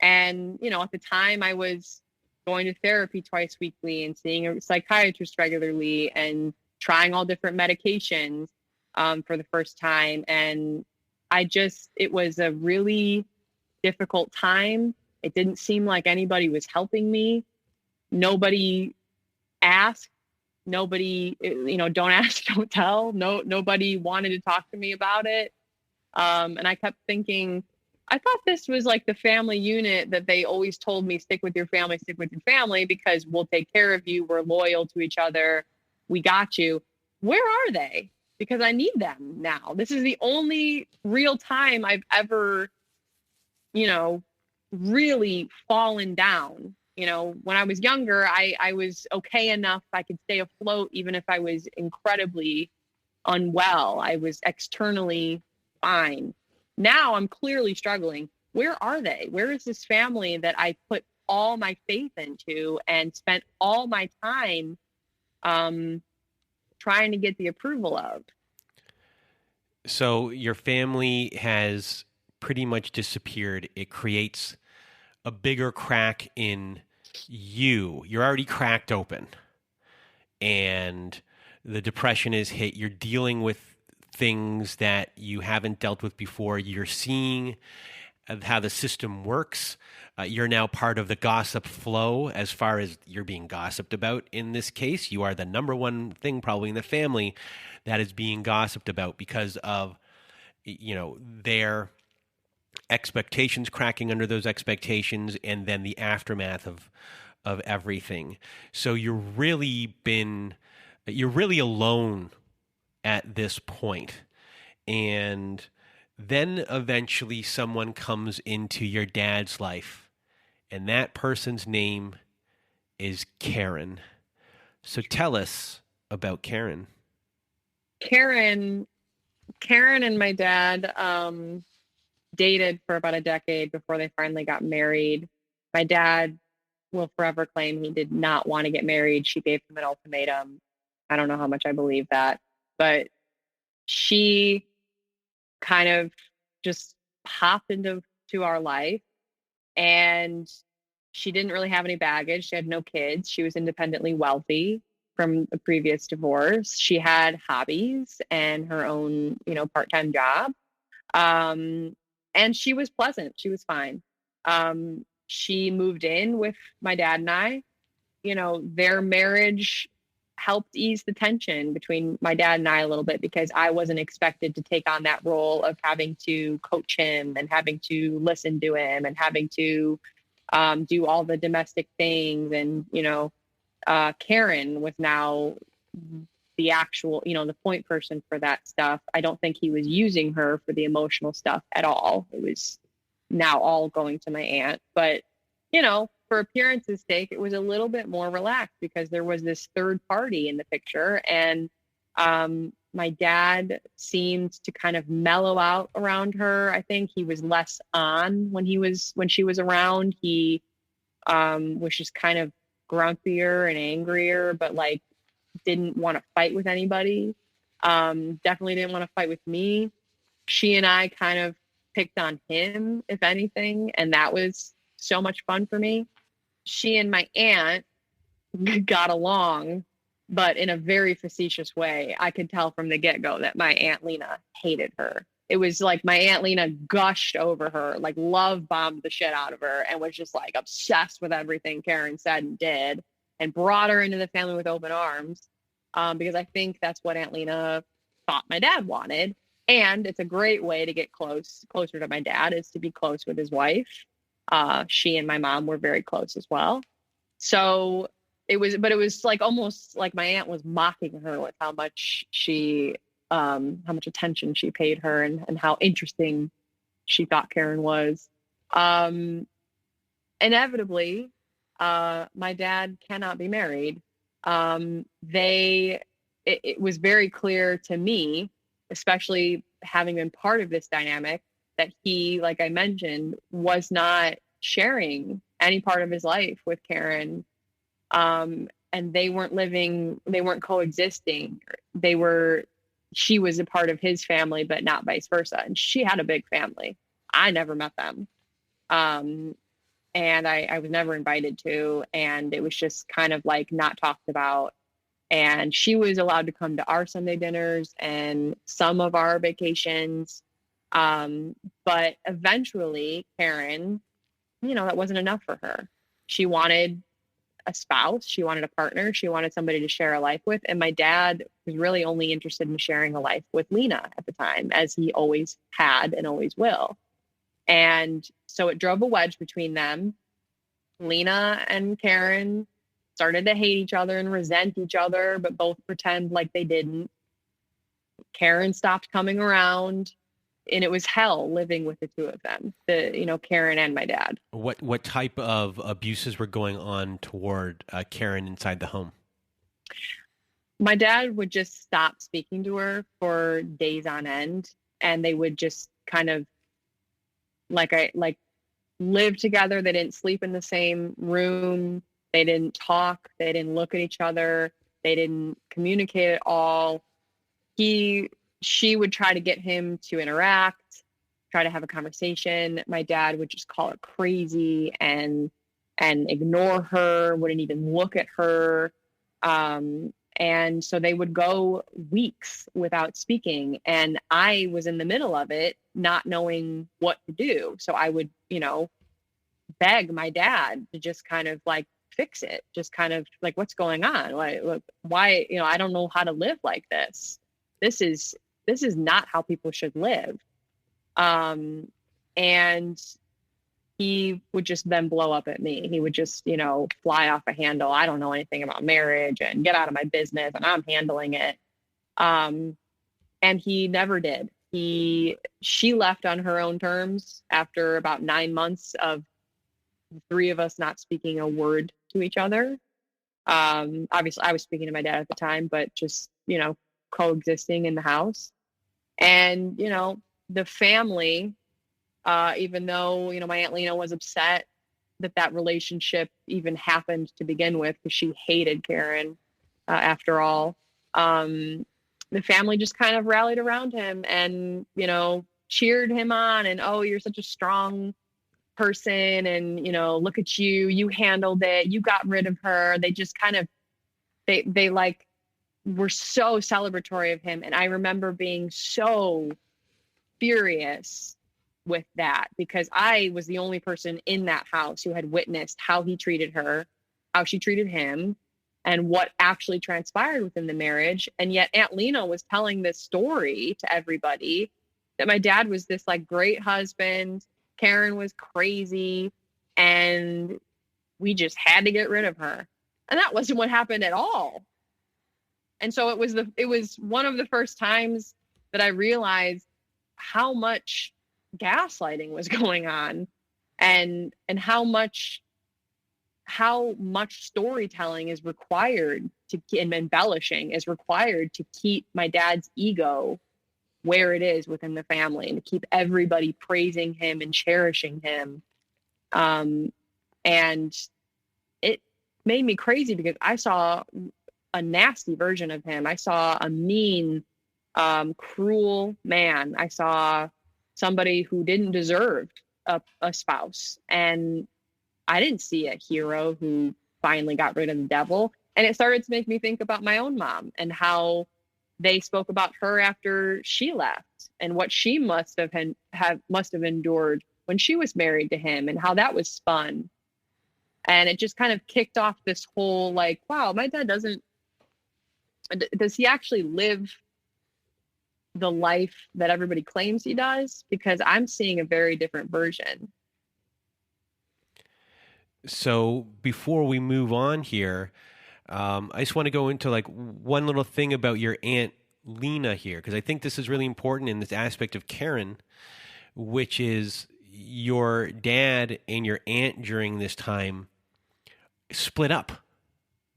Speaker 2: And, at the time I was going to therapy twice weekly and seeing a psychiatrist regularly and trying all different medications for the first time. And it was a really difficult time. It didn't seem like anybody was helping me. Nobody asked. Nobody, don't ask, don't tell. Nobody wanted to talk to me about it. And I kept thinking, I thought this was like the family unit that they always told me, stick with your family, because we'll take care of you. We're loyal to each other. We got you. Where are they? Because I need them now. This is the only real time I've ever, you know, really fallen down. You know, when I was younger, I was okay enough. I could stay afloat even if I was incredibly unwell. I was externally fine. Now I'm clearly struggling. Where are they? Where is this family that I put all my faith into and spent all my time trying to get the approval of?
Speaker 3: So your family has pretty much disappeared. It creates a bigger crack in you. You're already cracked open, and the depression is hit. You're dealing with things that you haven't dealt with before. You're seeing how the system works. You're now part of the gossip flow as far as you're being gossiped about. In this case, you are the number one thing probably in the family that is being gossiped about because of, their expectations, cracking under those expectations, and then the aftermath of everything. So you're really alone at this point. And then eventually someone comes into your dad's life, and that person's name is Karen. So tell us about Karen.
Speaker 2: Karen and my dad dated for about a decade before they finally got married. My dad will forever claim he did not want to get married. She gave him an ultimatum. I don't know how much I believe that, but she kind of just popped into our life, and she didn't really have any baggage. She had no kids. She was independently wealthy from a previous divorce. She had hobbies and her own, part-time job. And she was pleasant. She was fine. She moved in with my dad and I. Their marriage helped ease the tension between my dad and I a little bit, because I wasn't expected to take on that role of having to coach him and having to listen to him and having to do all the domestic things. And, Karen was now the actual, the point person for that stuff. I don't think he was using her for the emotional stuff at all. It was now all going to my aunt. But, for appearance's sake, it was a little bit more relaxed because there was this third party in the picture. And my dad seemed to kind of mellow out around her. I think he was less on when she was around. He was just kind of grumpier and angrier, but like didn't want to fight with anybody. Definitely didn't want to fight with me. She and I kind of picked on him, if anything, and that was so much fun for me. She and my aunt got along, but in a very facetious way. I could tell from the get-go that my Aunt Lena hated her. It was like my Aunt Lena gushed over her, like love bombed the shit out of her, and was just like obsessed with everything Karen said and did, and brought her into the family with open arms, because I think that's what Aunt Lena thought my dad wanted. And it's a great way to get closer to my dad, is to be close with his wife. She and my mom were very close as well. So it was like almost like my aunt was mocking her with how much attention she paid her, and how interesting she thought Karen was. Inevitably, my dad cannot be married. It was very clear to me, especially having been part of this dynamic, that he, like I mentioned, was not sharing any part of his life with Karen. And they weren't coexisting. She was a part of his family, but not vice versa. And she had a big family. I never met them. And I was never invited to, and it was just kind of like not talked about. And she was allowed to come to our Sunday dinners and some of our vacations. But eventually Karen, that wasn't enough for her. She wanted a spouse. She wanted a partner. She wanted somebody to share a life with. And my dad was really only interested in sharing a life with Lena at the time, as he always had and always will. And so it drove a wedge between them. Lena and Karen started to hate each other and resent each other, but both pretend like they didn't. Karen stopped coming around, and it was hell living with the two of them, Karen and my dad.
Speaker 3: What type of abuses were going on toward Karen inside the home?
Speaker 2: My dad would just stop speaking to her for days on end, and they would just kind of live together. They didn't sleep in the same room. They didn't talk. They didn't look at each other. They didn't communicate at all. She would try to get him to interact, try to have a conversation. My dad would just call her crazy and ignore her, wouldn't even look at her. And so they would go weeks without speaking. And I was in the middle of it, not knowing what to do. So I would, beg my dad to just kind of fix it, just kind of what's going on? Why, I don't know how to live like this. This is not how people should live. And he would just then blow up at me. He would just, fly off a handle. I don't know anything about marriage and get out of my business and I'm handling it. And he never did. She left on her own terms after about 9 months of the three of us not speaking a word to each other. Obviously I was speaking to my dad at the time, but just, coexisting in the house. And, the family, even though, my Aunt Lena was upset that relationship even happened to begin with, because she hated Karen, after all, the family just kind of rallied around him and, cheered him on and, oh, you're such a strong person. And, look at you, you handled it. You got rid of her. They just kind of, they were so celebratory of him. And I remember being so furious with that, because I was the only person in that house who had witnessed how he treated her, how she treated him, and what actually transpired within the marriage. And yet Aunt Lena was telling this story to everybody that my dad was this great husband, Karen was crazy, and we just had to get rid of her. And that wasn't what happened at all. And so it was one of the first times that I realized how much gaslighting was going on, and how much storytelling is required and embellishing is required to keep my dad's ego where it is within the family, and to keep everybody praising him and cherishing him. And it made me crazy, because I saw a nasty version of him. I saw a mean, cruel man. I saw somebody who didn't deserve a spouse. And I didn't see a hero who finally got rid of the devil. And it started to make me think about my own mom and how they spoke about her after she left, and what she must have endured when she was married to him, and how that was spun. And it just kind of kicked off this whole wow, my dad does he actually live the life that everybody claims he does? Because I'm seeing a very different version.
Speaker 3: So before we move on here, I just want to go into one little thing about your Aunt Lena here, because I think this is really important in this aspect of Karen, which is your dad and your aunt during this time split up,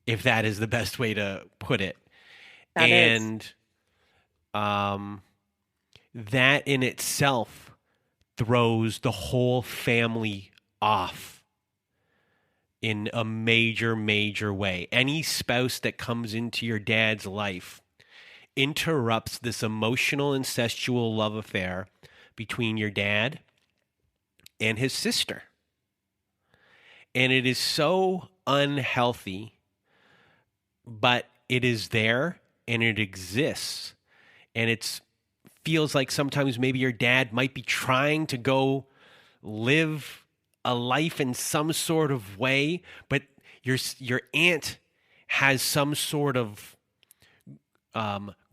Speaker 3: if that is the best way to put it.
Speaker 2: That
Speaker 3: and
Speaker 2: is.
Speaker 3: That in itself throws the whole family off in a major, major way. Any spouse that comes into your dad's life interrupts this emotional, incestual love affair between your dad and his sister. And it is so unhealthy, but it is there and it exists. And it feels like sometimes maybe your dad might be trying to go live a life in some sort of way, but your aunt has some sort of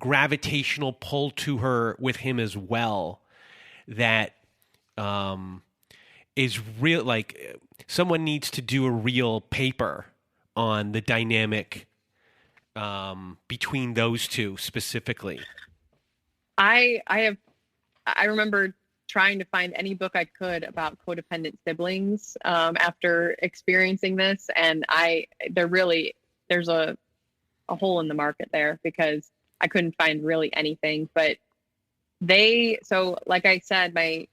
Speaker 3: gravitational pull to her with him as well, that is real. Like someone needs to do a real paper on the dynamic between those two specifically.
Speaker 2: I remember trying to find any book I could about codependent siblings after experiencing this, and there's a hole in the market there because I couldn't find really anything. But like I said, my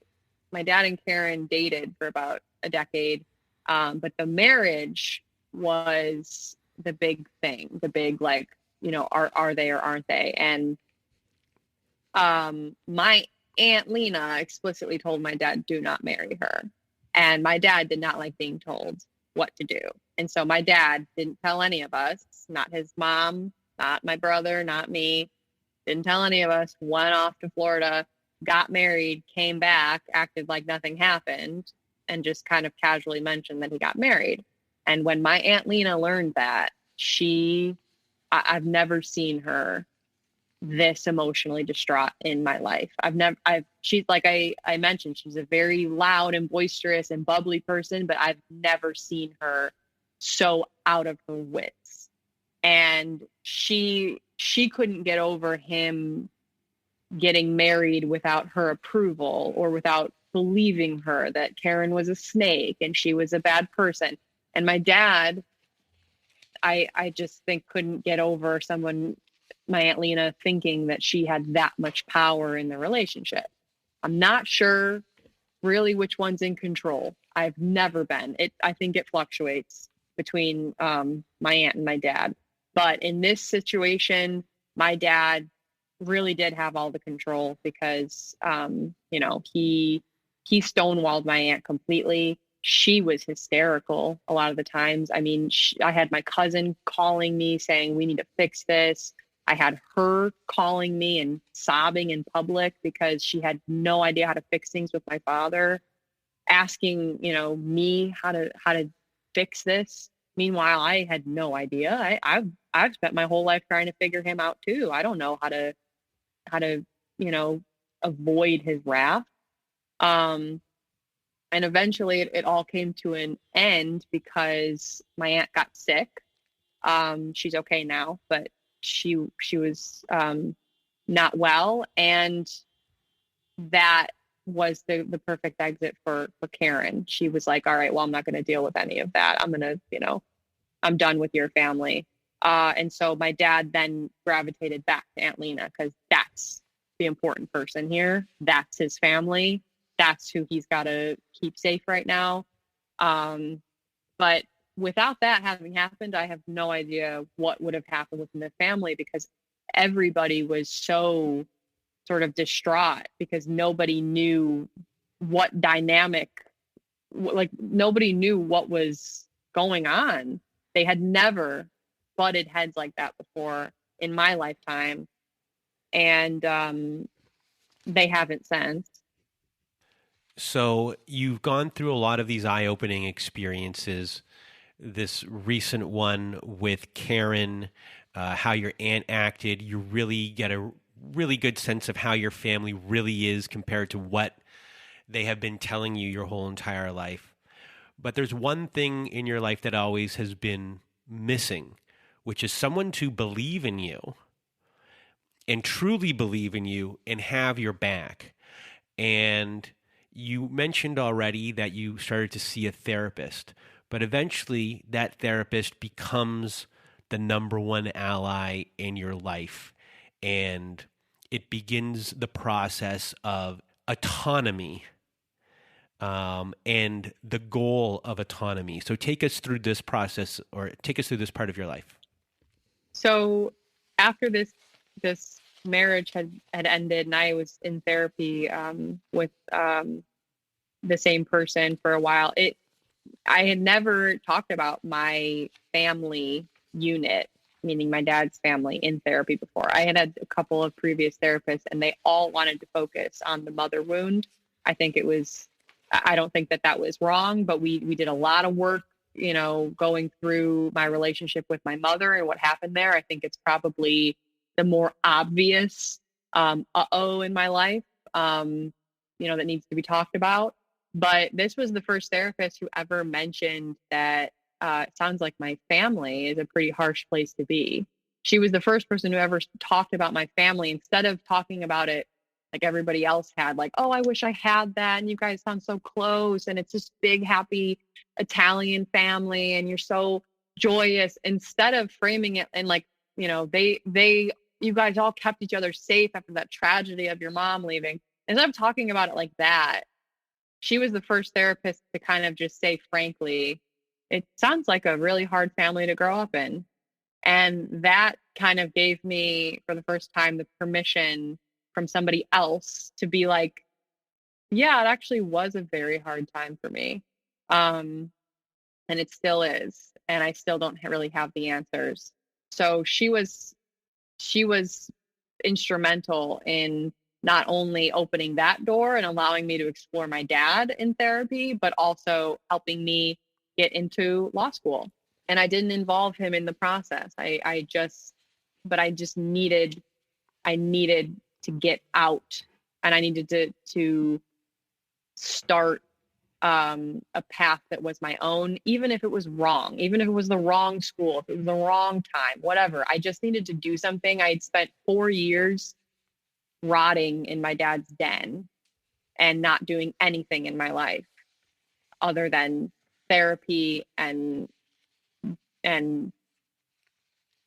Speaker 2: dad and Karen dated for about a decade, but the marriage was the big thing, the big like, are they or aren't they? And my Aunt Lena explicitly told my dad, do not marry her. And my dad did not like being told what to do. And so my dad didn't tell any of us, not his mom, not my brother, not me, didn't tell any of us, went off to Florida, got married, came back, acted like nothing happened, and just kind of casually mentioned that he got married. And when my Aunt Lena learned that, I've never seen her this emotionally distraught in my life. She's like I mentioned, she's a very loud and boisterous and bubbly person, but I've never seen her so out of her wits. And she couldn't get over him getting married without her approval or without believing her that Karen was a snake and she was a bad person. And my dad, I just think couldn't get over my Aunt Lena thinking that she had that much power in the relationship. I'm not sure really which one's in control. I've never been. I think it fluctuates between my aunt and my dad. But in this situation, my dad really did have all the control because, he stonewalled my aunt completely. She was hysterical a lot of the times. I mean, I had my cousin calling me saying, we need to fix this. I had her calling me and sobbing in public because she had no idea how to fix things with my father, asking, me how to fix this. Meanwhile, I had no idea. I've spent my whole life trying to figure him out too. I don't know how to avoid his wrath. And eventually it all came to an end because my aunt got sick. She's okay now, but she was not well, and that was the perfect exit for Karen. She was like, all right, well, I'm not going to deal with any of that. I'm done with your family. And so my dad then gravitated back to Aunt Lena because that's the important person here. That's his family. That's who he's got to keep safe right now. But without that having happened, I have no idea what would have happened within the family because everybody was so sort of distraught because nobody knew what dynamic, like nobody knew what was going on. They had never butted heads like that before in my lifetime. And they haven't since.
Speaker 3: So you've gone through a lot of these eye-opening experiences. This recent one with Karen, how your aunt acted, you really get a really good sense of how your family really is compared to what they have been telling you your whole entire life. But there's one thing in your life that always has been missing, which is someone to believe in you and truly believe in you and have your back. And you mentioned already that you started to see a therapist, but eventually that therapist becomes the number one ally in your life. And it begins the process of autonomy and the goal of autonomy. So take us through this process, or take us through this part of your life.
Speaker 2: So after this marriage had ended and I was in therapy with the same person for a while, I had never talked about my family unit, meaning my dad's family, in therapy before. I had a couple of previous therapists and they all wanted to focus on the mother wound. I don't think that was wrong, but we did a lot of work, going through my relationship with my mother and what happened there. I think it's probably the more obvious in my life, that needs to be talked about. But this was the first therapist who ever mentioned that it sounds like my family is a pretty harsh place to be. She was the first person who ever talked about my family instead of talking about it like everybody else had, like, oh, I wish I had that. And you guys sound so close. And it's this big, happy Italian family. And you're so joyous. Instead of framing it and like, you guys all kept each other safe after that tragedy of your mom leaving. Instead of talking about it like that, she was the first therapist to kind of just say, frankly, it sounds like a really hard family to grow up in. And that kind of gave me, for the first time, the permission from somebody else to be like, yeah, it actually was a very hard time for me. And it still is. And I still don't really have the answers. So she was instrumental in not only opening that door and allowing me to explore my dad in therapy, but also helping me get into law school. And I didn't involve him in the process. I just needed to get out, and I needed to start a path that was my own, even if it was wrong, even if it was the wrong school, if it was the wrong time, whatever. I just needed to do something. I had spent 4 years rotting in my dad's den and not doing anything in my life other than therapy and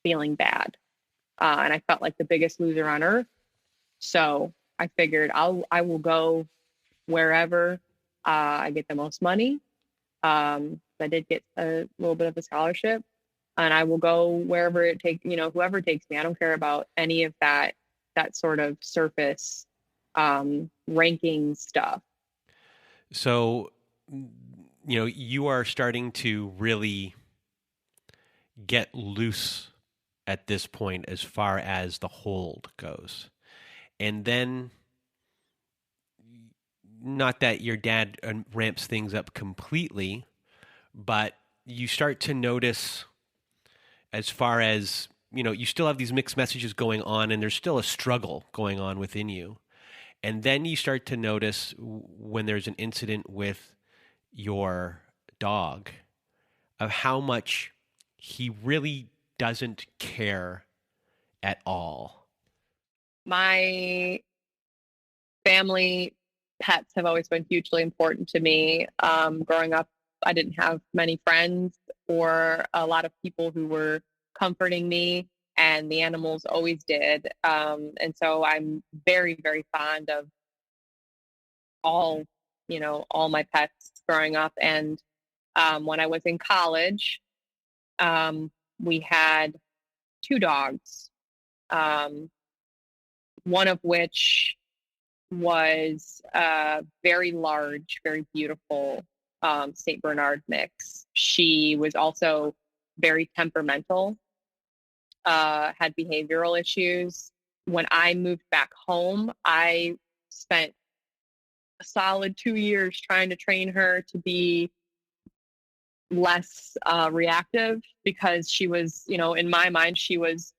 Speaker 2: feeling bad. And I felt like the biggest loser on earth. So I figured I will go wherever I get the most money. I did get a little bit of a scholarship, and I will go wherever it takes, whoever takes me. I don't care about any of that sort of surface ranking stuff.
Speaker 3: So, you are starting to really get loose at this point as far as the hold goes. And then, not that your dad ramps things up completely, but you start to notice, as far as, you still have these mixed messages going on, and there's still a struggle going on within you. And then you start to notice when there's an incident with your dog of how much he really doesn't care at all.
Speaker 2: My family pets have always been hugely important to me. Growing up, I didn't have many friends or a lot of people who were comforting me, and the animals always did. And so I'm very, very fond of all my pets growing up. And when I was in college, we had 2 dogs, one of which was a very large, very beautiful St. Bernard mix. She was also very temperamental, had behavioral issues. When I moved back home, I spent a solid 2 years trying to train her to be less reactive, because she was, in my mind, she wasn't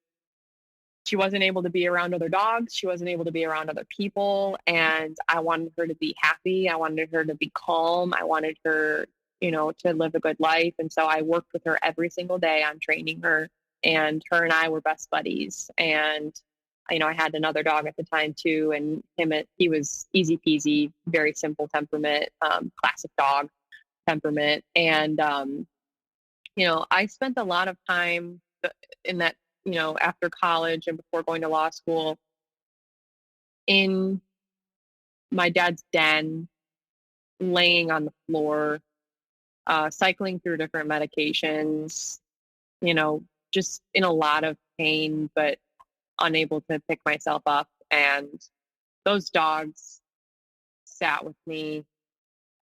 Speaker 2: able to be around other dogs. She wasn't able to be around other people. And I wanted her to be happy. I wanted her to be calm. I wanted her, to live a good life. And so I worked with her every single day on training her. And her and I were best buddies. And, I had another dog at the time too. And he was easy peasy, very simple temperament, classic dog temperament. And, I spent a lot of time in that, after college and before going to law school, in my dad's den, laying on the floor, cycling through different medications, just in a lot of pain, but unable to pick myself up. And those dogs sat with me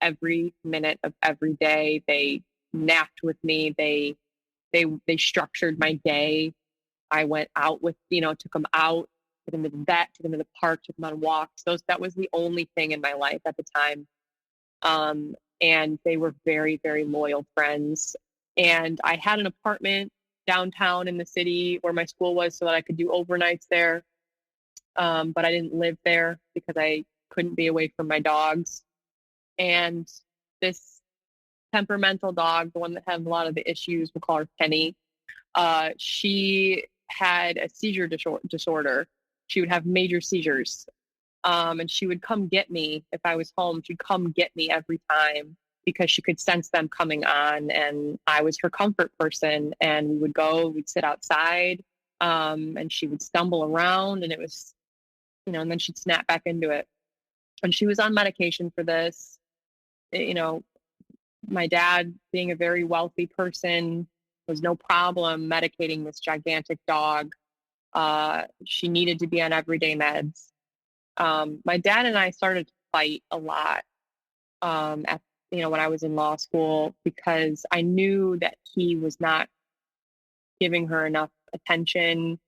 Speaker 2: every minute of every day. They napped with me. They structured my day. I went out with, took them out, took them to the vet, took them to the park, took them on walks. That was the only thing in my life at the time. And they were very, very loyal friends. And I had an apartment downtown in the city where my school was so that I could do overnights there. But I didn't live there because I couldn't be away from my dogs. And this temperamental dog, the one that had a lot of the issues, we'll call her Penny, she had a seizure disorder. She would have major seizures. And she would come get me if I was home. She'd come get me every time because she could sense them coming on. And I was her comfort person. And we would go, we'd sit outside, and she would stumble around, and it was, and then she'd snap back into it. And she was on medication for this. My dad, being a very wealthy person, was no problem medicating this gigantic dog. She needed to be on everyday meds. My dad and I started to fight a lot when I was in law school, because I knew that he was not giving her enough attention,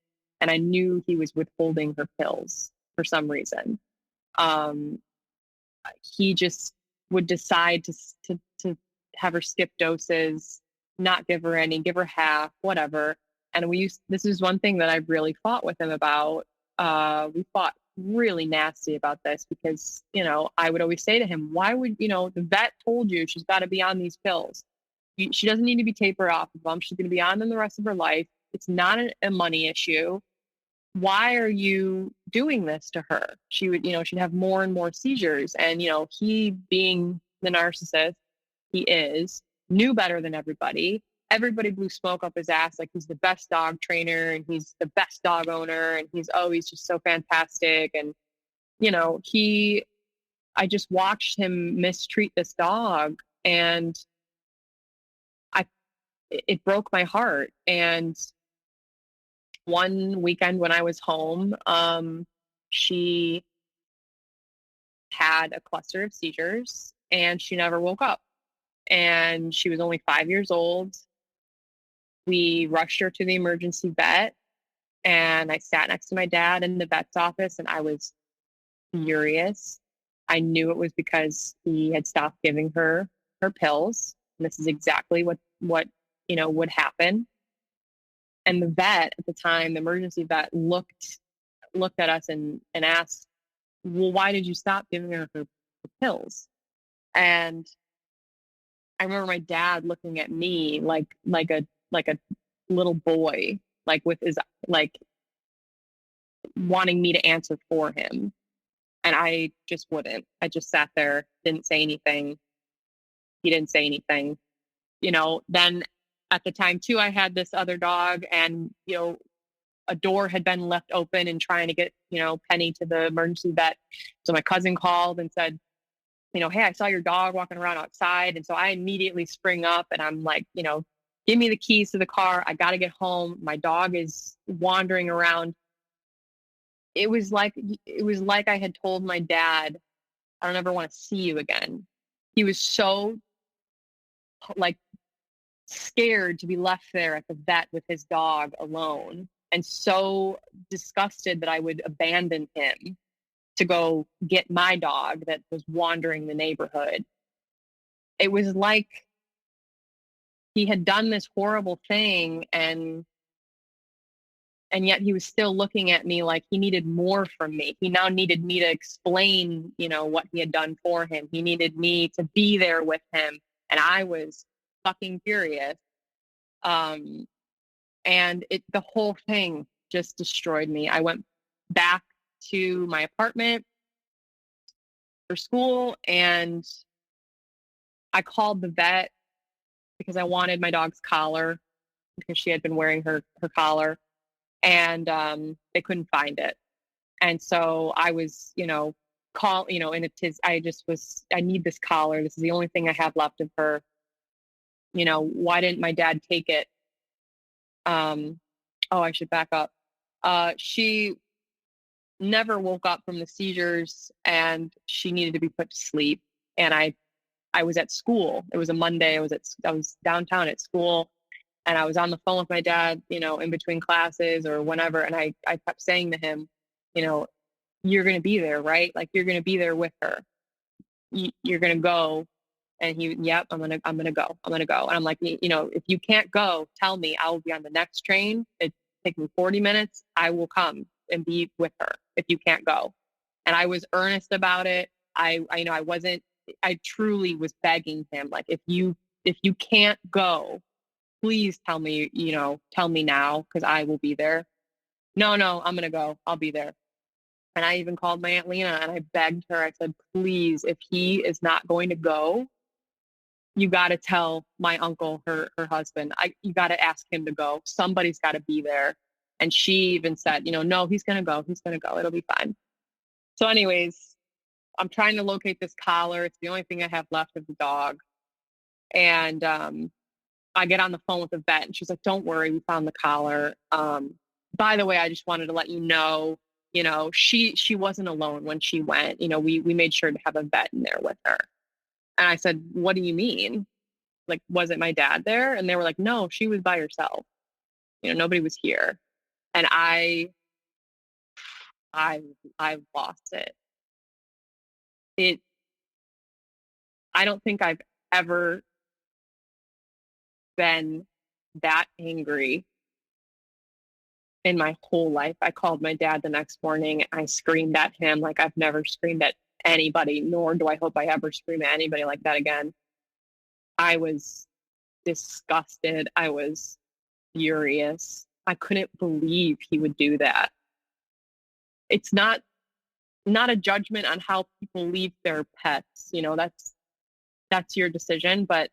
Speaker 2: and I knew he was withholding her pills for some reason. He just would decide to have her skip doses, not give her any, give her half, whatever. And this is one thing that I really fought with him about. We fought really nasty about this because, I would always say to him, why would, the vet told you she's got to be on these pills. She doesn't need to be tapered off of them. She's going to be on them the rest of her life. It's not a money issue. Why are you doing this to her? She would, she'd have more and more seizures. And, he, being the narcissist he is, knew better than everybody. Everybody blew smoke up his ass like he's the best dog trainer and he's the best dog owner and he's just so fantastic. And, I just watched him mistreat this dog, and it broke my heart. And one weekend when I was home, she had a cluster of seizures and she never woke up. And she was only 5 years old. We rushed her to the emergency vet, and I sat next to my dad in the vet's office, and I was furious. I knew it was because he had stopped giving her pills. And this is exactly what would happen. And the vet at the time, the emergency vet, looked at us and asked, well, why did you stop giving her pills? And I remember my dad looking at me like a little boy, like with his, like, wanting me to answer for him. And I just wouldn't. I just sat there, didn't say anything. He didn't say anything. Then at the time too, I had this other dog, and, a door had been left open and trying to get, Penny to the emergency vet. So my cousin called and said, hey, I saw your dog walking around outside. And so I immediately spring up and I'm like, give me the keys to the car. I got to get home. My dog is wandering around. It was like I had told my dad, I don't ever want to see you again. He was so scared to be left there at the vet with his dog alone, and so disgusted that I would abandon him to go get my dog that was wandering the neighborhood. It was like he had done this horrible thing, and yet he was still looking at me like he needed more from me. He now needed me to explain, what he had done for him. He needed me to be there with him. And I was fucking furious. And the whole thing just destroyed me. I went back to my apartment for school, and I called the vet because I wanted my dog's collar because she had been wearing her collar, and they couldn't find it. And so I was, and I need this collar. This is the only thing I have left of her. Why didn't my dad take it? I should back up. She never woke up from the seizures, and she needed to be put to sleep. And I was at school. It was a Monday. I was downtown at school, and I was on the phone with my dad, in between classes or whenever. And I kept saying to him, you're going to be there, right? Like, you're going to be there with her. You're going to go. And he, yep, I'm going to go. I'm going to go. And I'm like, if you can't go, tell me. I will be on the next train. It take me 40 minutes. I will come and be with her if you can't go. And I was earnest about it. I wasn't, I truly was begging him, like, if you can't go, please tell me, tell me now, because I will be there. No, I'm going to go. I'll be there. And I even called my Aunt Lena and I begged her. I said, please, if he is not going to go, you got to tell my uncle, her husband, you got to ask him to go. Somebody's got to be there. And she even said, no, he's going to go. He's going to go. It'll be fine. So anyways, I'm trying to locate this collar. It's the only thing I have left of the dog. And I get on the phone with the vet and she's like, don't worry, we found the collar. By the way, I just wanted to let you know, she wasn't alone when she went. We made sure to have a vet in there with her. And I said, what do you mean? Like, was it my dad there? And they were like, no, she was by herself. Nobody was here. And I lost it. I don't think I've ever been that angry in my whole life. I called my dad the next morning. I screamed at him like I've never screamed at anybody, nor do I hope I ever scream at anybody like that again. I was disgusted. I was furious. I couldn't believe he would do that. It's not a judgment on how people leave their pets. That's your decision. But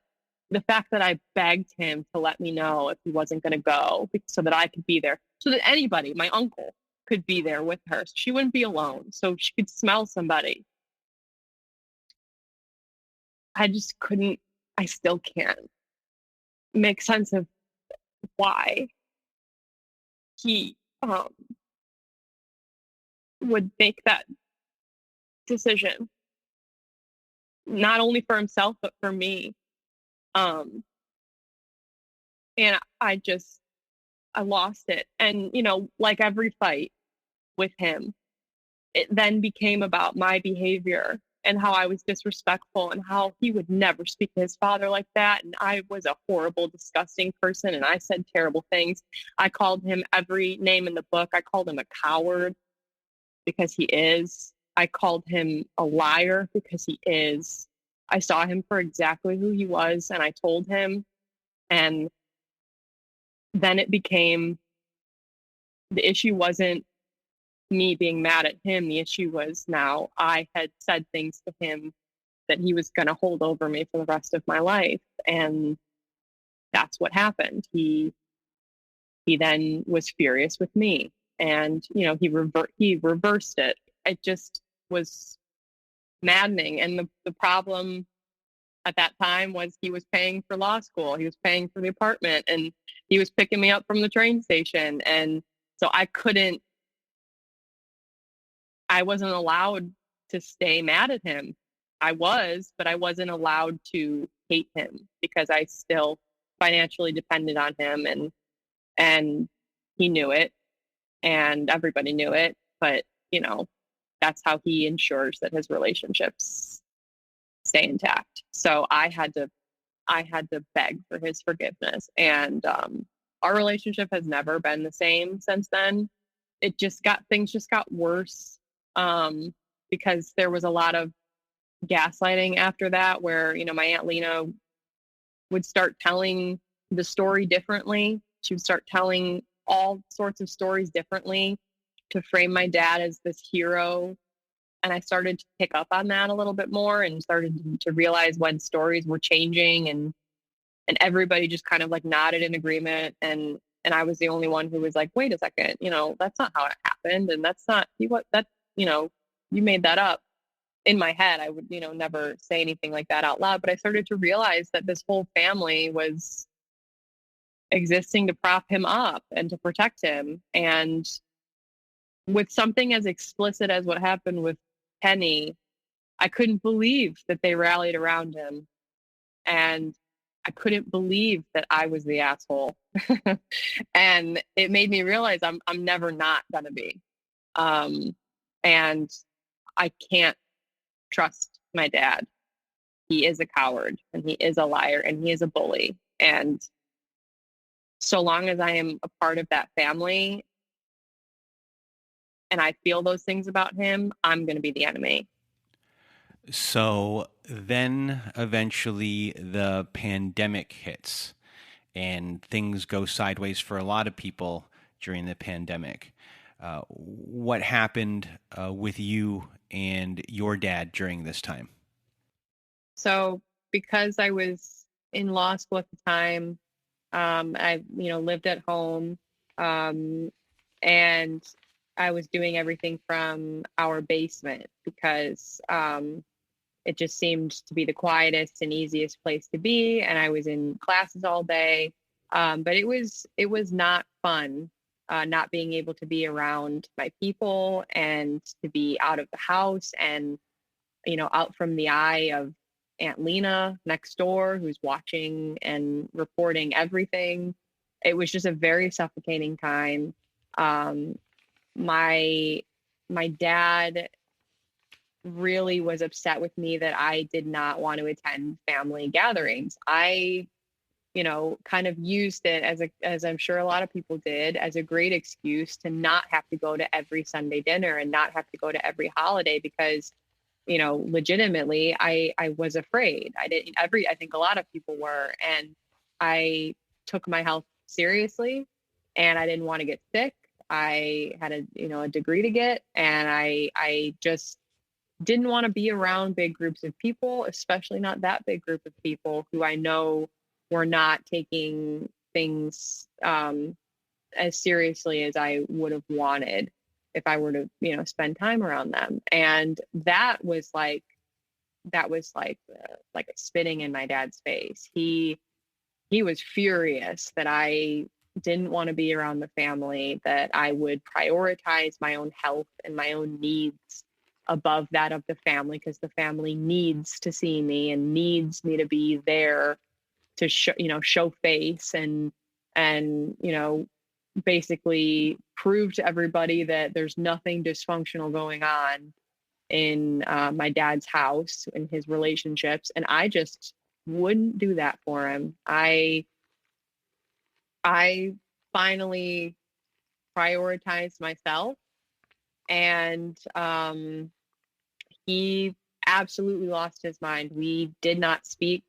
Speaker 2: the fact that I begged him to let me know if he wasn't going to go so that I could be there, so that anybody, my uncle, could be there with her. So she wouldn't be alone. So she could smell somebody. I just couldn't, I still can't make sense of why he would make that decision, not only for himself, but for me. And I lost it. And, like every fight with him, it then became about my behavior and how I was disrespectful and how he would never speak to his father like that. And I was a horrible, disgusting person. And I said terrible things. I called him every name in the book. I called him a coward because he is. I called him a liar because he is. I saw him for exactly who he was, and I told him. And then it became, the issue wasn't me being mad at him. The issue was, now I had said things to him that he was going to hold over me for the rest of my life. And that's what happened. He then was furious with me, and, he reversed it. It just was maddening. And the problem at that time was he was paying for law school. He was paying for the apartment, and he was picking me up from the train station. And so I wasn't allowed to stay mad at him. But I wasn't allowed to hate him because I still financially depended on him, and he knew it, and everybody knew it. But, that's how he ensures that his relationships stay intact. So I had to beg for his forgiveness. And our relationship has never been the same since then. Things just got worse because there was a lot of gaslighting after that, where, my Aunt Lena would start telling the story differently. She would start telling all sorts of stories differently to frame my dad as this hero. And I started to pick up on that a little bit more, and started to realize when stories were changing, and everybody just kind of like nodded in agreement. And I was the only one who was like, wait a second, that's not how it happened. And that's not you made that up. In my head, I would, never say anything like that out loud. But I started to realize that this whole family was existing to prop him up and to protect him. And with something as explicit as what happened with Penny, I couldn't believe that they rallied around him. And I couldn't believe that I was the asshole. And it made me realize I'm never not gonna be. And I can't trust my dad. He is a coward, and he is a liar, and he is a bully. And so long as I am a part of that family and I feel those things about him, I'm going to be the enemy.
Speaker 1: So then eventually the pandemic hits and things go sideways for a lot of people during the pandemic. What happened with you and your dad during this time?
Speaker 2: So because I was in law school at the time, I, lived at home, um, and I was doing everything from our basement because it just seemed to be the quietest and easiest place to be. And I was in classes all day, but it was not fun. Not being able to be around my people and to be out of the house and out from the eye of Aunt Lena next door, who's watching and reporting everything. It was just a very suffocating time. Um, my my dad really was upset with me that I did not want to attend family gatherings. I, kind of used it as I'm sure a lot of people did, as a great excuse to not have to go to every Sunday dinner and not have to go to every holiday because legitimately I was afraid. I think a lot of people were, and I took my health seriously and I didn't want to get sick. I had a degree to get, and I just didn't want to be around big groups of people, especially not that big group of people who I know were not taking things as seriously as I would have wanted if I were to, spend time around them. And that was like a spitting in my dad's face. He was furious that I didn't want to be around the family, that I would prioritize my own health and my own needs above that of the family, because the family needs to see me and needs me to be there to show face and basically prove to everybody that there's nothing dysfunctional going on in my dad's house and his relationships. And I just wouldn't do that for him. I finally prioritized myself, and he absolutely lost his mind. We did not speak,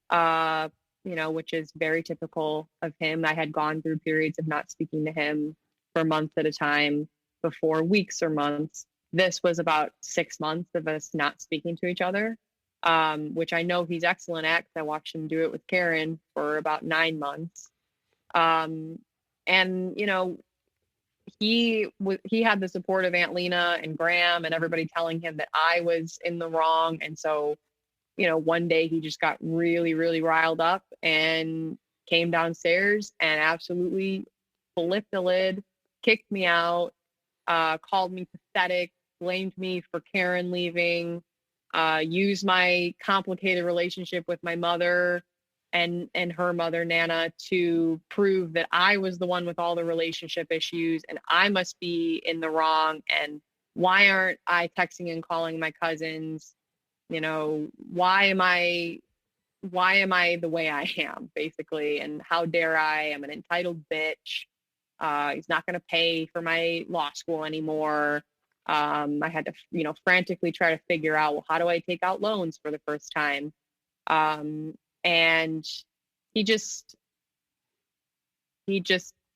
Speaker 2: uh, which is very typical of him. I had gone through periods of not speaking to him for months at a time, before weeks or months. This was about 6 months of us not speaking to each other, which I know he's excellent at because I watched him do it with Karen for about 9 months. Um, and he had the support of Aunt Lena and Graham and everybody telling him that I was in the wrong. And so, one day he just got really, really riled up and came downstairs and absolutely flipped the lid, kicked me out, called me pathetic, blamed me for Karen leaving, used my complicated relationship with my mother and her mother Nana to prove that I was the one with all the relationship issues and I must be in the wrong. And why aren't I texting and calling my cousins? Why am I the way I am, basically? And how dare I? I'm an entitled bitch. He's not going to pay for my law school anymore. I had to, frantically try to figure out, well, how do I take out loans for the first time? And he just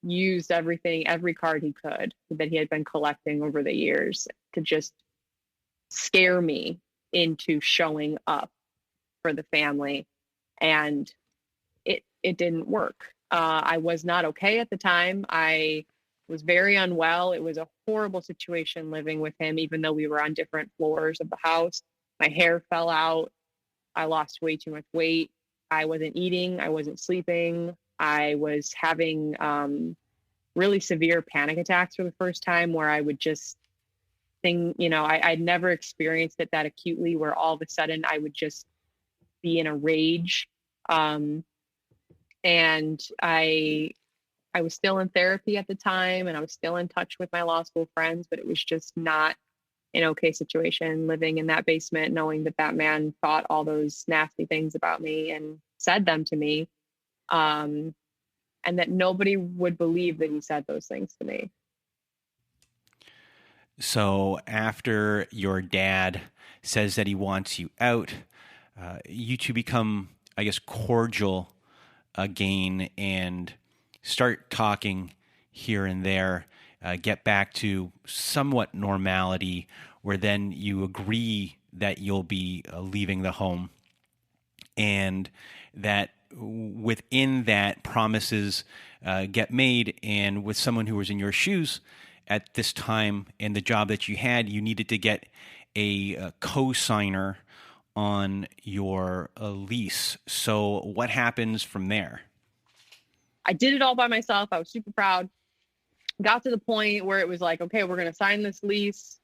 Speaker 2: used every card he could that he had been collecting over the years to just scare me into showing up for the family. And it didn't work. I was not okay at the time. I was very unwell. It was a horrible situation living with him, even though we were on different floors of the house. My hair fell out. I lost way too much weight. I wasn't eating. I wasn't sleeping. I was having really severe panic attacks for the first time, where I would just think, I'd never experienced it that acutely, where all of a sudden I would just be in a rage. And I was still in therapy at the time, and I was still in touch with my law school friends, but it was just not an okay situation living in that basement, knowing that that man thought all those nasty things about me and said them to me. And that nobody would believe that he said those things to me.
Speaker 1: So after your dad says that he wants you out, you two become, I guess, cordial again and start talking here and there, get back to somewhat normality, where then you agree that you'll be leaving the home, and that within that promises get made. And with someone who was in your shoes at this time and the job that you had, you needed to get a co-signer on your lease. So what happens from there?
Speaker 2: I did it all by myself. I was super proud. Got to the point where it was like, okay, we're going to sign this lease.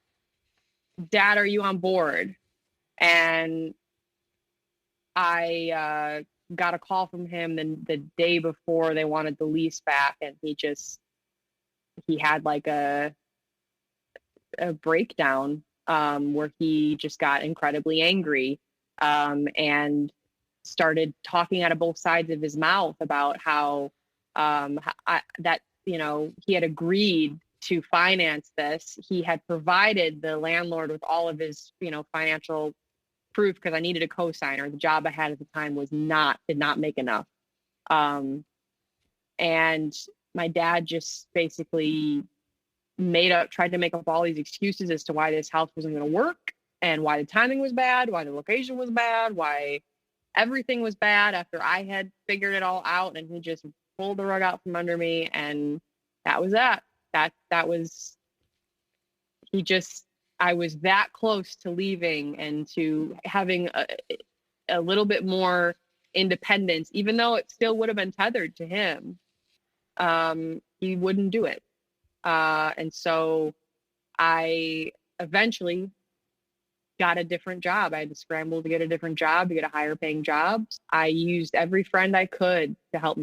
Speaker 2: Dad, are you on board? And I got a call from him the day before they wanted the lease back, and he had like a breakdown where he just got incredibly angry and started talking out of both sides of his mouth about how that he had agreed to finance this. He had provided the landlord with all of his financial proof, because I needed a co-signer. The job I had at the time did not make enough. And my dad just basically tried to make up all these excuses as to why this house wasn't going to work, and why the timing was bad, why the location was bad, why everything was bad after I had figured it all out. And he just pulled the rug out from under me. And that was that. That was, I was that close to leaving and to having a little bit more independence, even though it still would have been tethered to him. He wouldn't do it. And so I eventually got a different job. I had to scramble to get a different job, to get a higher paying job. I used every friend I could to help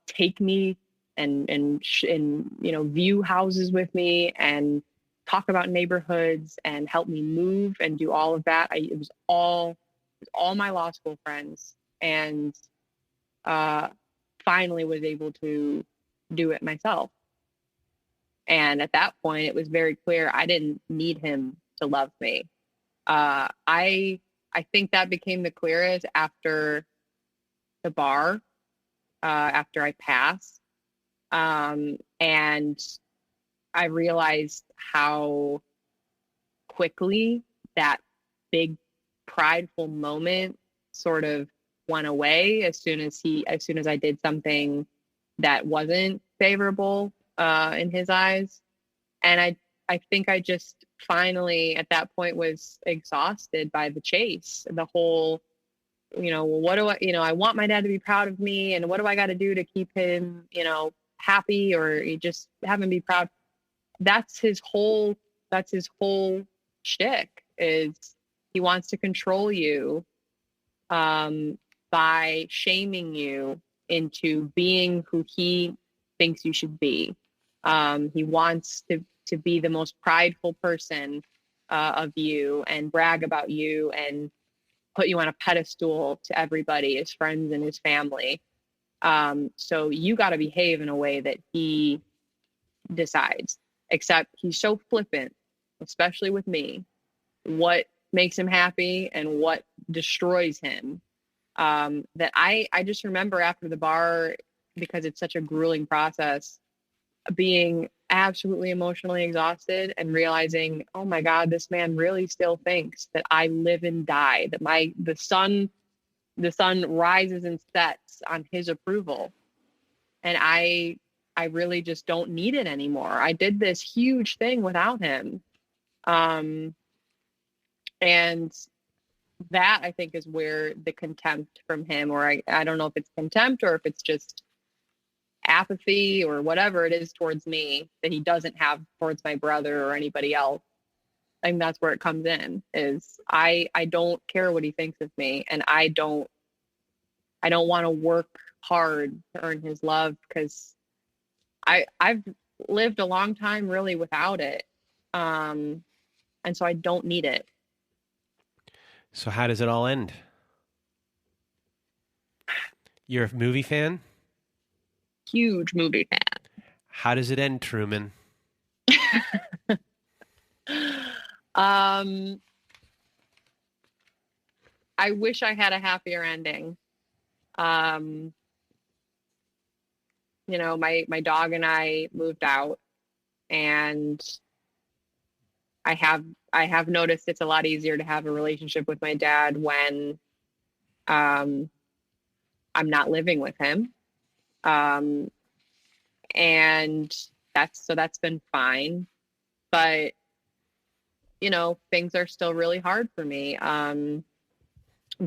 Speaker 2: take me and view houses with me and talk about neighborhoods and help me move and do all of that. It was all my law school friends, and finally was able to do it myself. And at that point, it was very clear I didn't need him to love me. I think that became the clearest after the bar, after I passed. And I realized how quickly that big prideful moment sort of went away as soon as I did something that wasn't favorable in his eyes. And I think I just finally at that point was exhausted by the chase, the whole, what do I want my dad to be proud of me, and what do I got to do to keep him, happy, or just have him be proud. That's his whole shtick, is he wants to control you by shaming you into being who he thinks you should be. He wants to be the most prideful person of you and brag about you and put you on a pedestal to everybody, his friends and his family. So you got to behave in a way that he decides, except he's so flippant, especially with me, what makes him happy and what destroys him. That I just remember after the bar, because it's such a grueling process, being absolutely emotionally exhausted and realizing, oh my God, this man really still thinks that I live and die, that the sun rises and sets on his approval. And I really just don't need it anymore. I did this huge thing without him. And that, I think, is where the contempt from him, or I don't know if it's contempt or if it's just apathy or whatever it is towards me that he doesn't have towards my brother or anybody else. I think that's where it comes in, is I don't care what he thinks of me, and I don't want to work hard to earn his love, because I've lived a long time really without it. And so I don't need it.
Speaker 3: So how does it all end? You're a movie fan?
Speaker 2: Huge movie fan.
Speaker 3: How does it end, Truman?
Speaker 2: Um, I wish I had a happier ending. Um, my dog and I moved out, and I have noticed it's a lot easier to have a relationship with my dad when um, I'm not living with him. Um, and that's been fine. But, things are still really hard for me.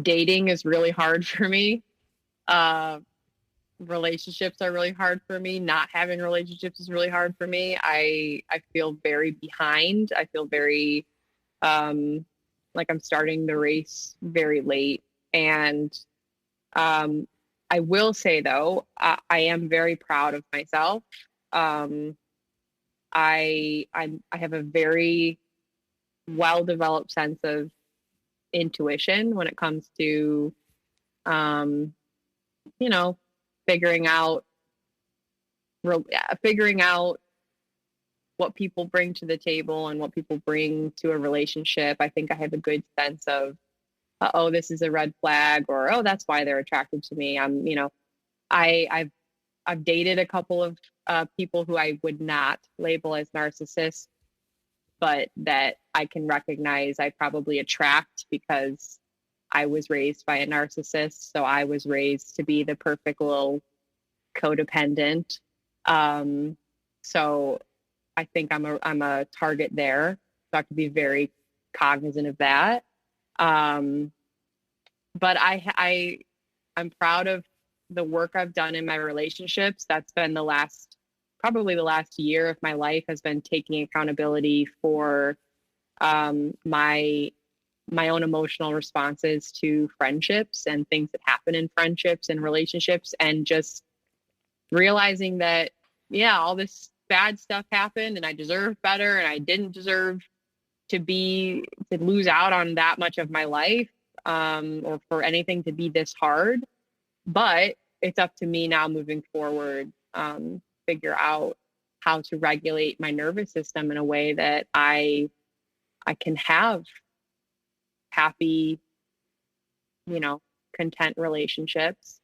Speaker 2: Dating is really hard for me. Uh, Relationships are really hard for me. Not having relationships is really hard for me. I feel very behind. I feel very like I'm starting the race very late. And um, I will say though, I am very proud of myself. Um, I have a very well developed sense of intuition when it comes to um, you know figuring out figuring out what people bring to the table and what people bring to a relationship. I think I have a good sense of, oh, this is a red flag, or oh, that's why they're attracted to me. I've dated a couple of people who I would not label as narcissists, but that I can recognize I probably attract because I was raised by a narcissist. So I was raised to be the perfect little codependent. So I think I'm a target there. So I have to be very cognizant of that. But I'm proud of the work I've done in my relationships. That's been probably the last year of my life has been taking accountability for my own emotional responses to friendships and things that happen in friendships and relationships, and just realizing that, yeah, all this bad stuff happened and I deserved better and I didn't deserve to lose out on that much of my life, or for anything to be this hard. But it's up to me now moving forward, figure out how to regulate my nervous system in a way that I can have happy, content relationships.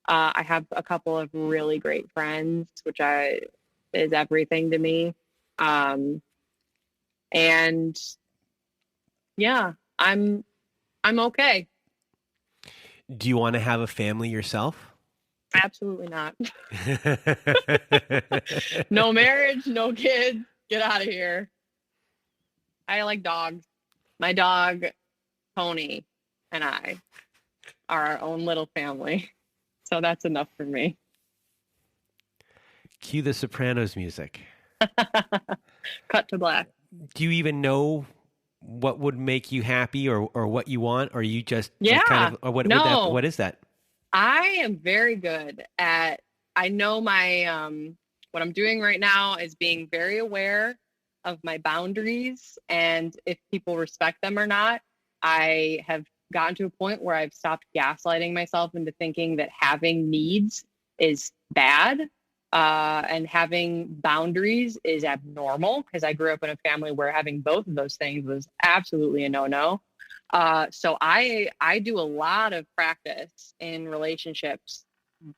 Speaker 2: I have a couple of really great friends, which is everything to me. And yeah, I'm okay.
Speaker 3: Do you want to have a family yourself?
Speaker 2: Absolutely not. No marriage, no kids. Get out of here. I like dogs. My dog, Tony, and I are our own little family. So that's enough for me.
Speaker 3: Cue the Sopranos music.
Speaker 2: Cut to black.
Speaker 3: Do you even know what would make you happy, or what you want, or you just
Speaker 2: Yeah.
Speaker 3: kind of, or what is that?
Speaker 2: I am very good at, I know my what I'm doing right now is being very aware of my boundaries and if people respect them or not. I have gotten to a point where I've stopped gaslighting myself into thinking that having needs is bad, and having boundaries is abnormal, because I grew up in a family where having both of those things was absolutely a no-no. So I do a lot of practice in relationships.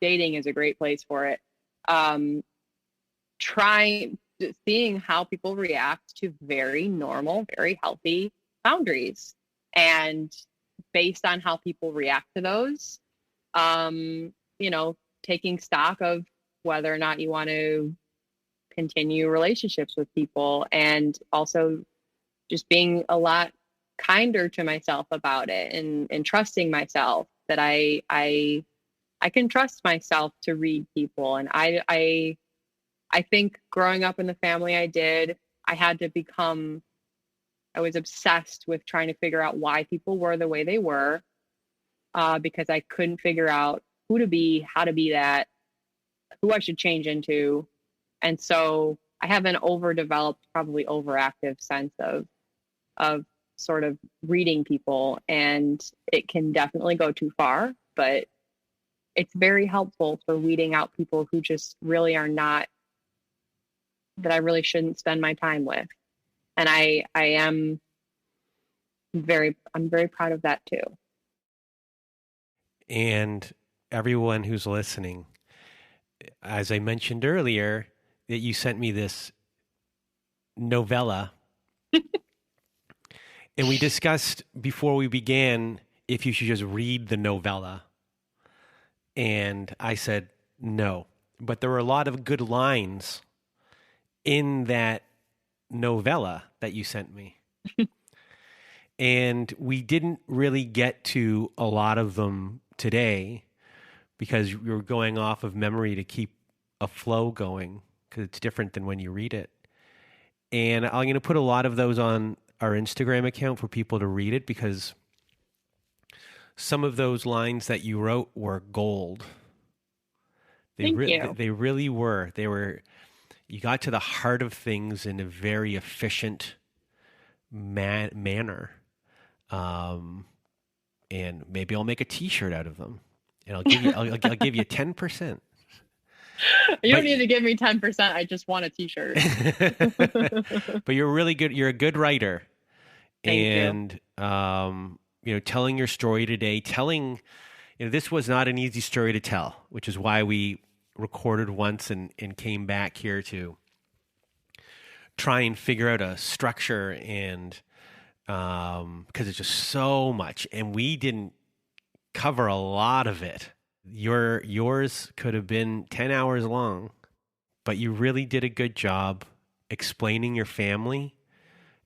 Speaker 2: Dating is a great place for it. Seeing how people react to very normal, very healthy boundaries, and based on how people react to those, taking stock of whether or not you want to continue relationships with people, and also just being a lot kinder to myself about it, and trusting myself that I can trust myself to read people. And I think growing up in the family I did, I was obsessed with trying to figure out why people were the way they were, because I couldn't figure out who to be, how to be that, who I should change into. And so I have an overdeveloped, probably overactive sense of sort of reading people, and it can definitely go too far, but it's very helpful for weeding out people who just really are not, that I really shouldn't spend my time with. And I am I'm very proud of that too.
Speaker 3: And everyone who's listening, as I mentioned earlier, that you sent me this novella. And we discussed before we began if you should just read the novella. And I said no. But there were a lot of good lines in that novella that you sent me. And we didn't really get to a lot of them today because we were going off of memory to keep a flow going, because it's different than when you read it. And I'm going to put a lot of those on our Instagram account for people to read it, because some of those lines that you wrote were gold.
Speaker 2: Thank you.
Speaker 3: They really were. You got to the heart of things in a very efficient manner. And maybe I'll make a T-shirt out of them, and I'll give you I'll give you 10%.
Speaker 2: You don't need to give me 10%. I just want a T-shirt.
Speaker 3: But you're really good. You're a good writer.
Speaker 2: Thank
Speaker 3: you. Telling your story today, this was not an easy story to tell, which is why we recorded once and came back here to try and figure out a structure, and because it's just so much, and we didn't cover a lot of it. Yours could have been 10 hours long, but you really did a good job explaining your family,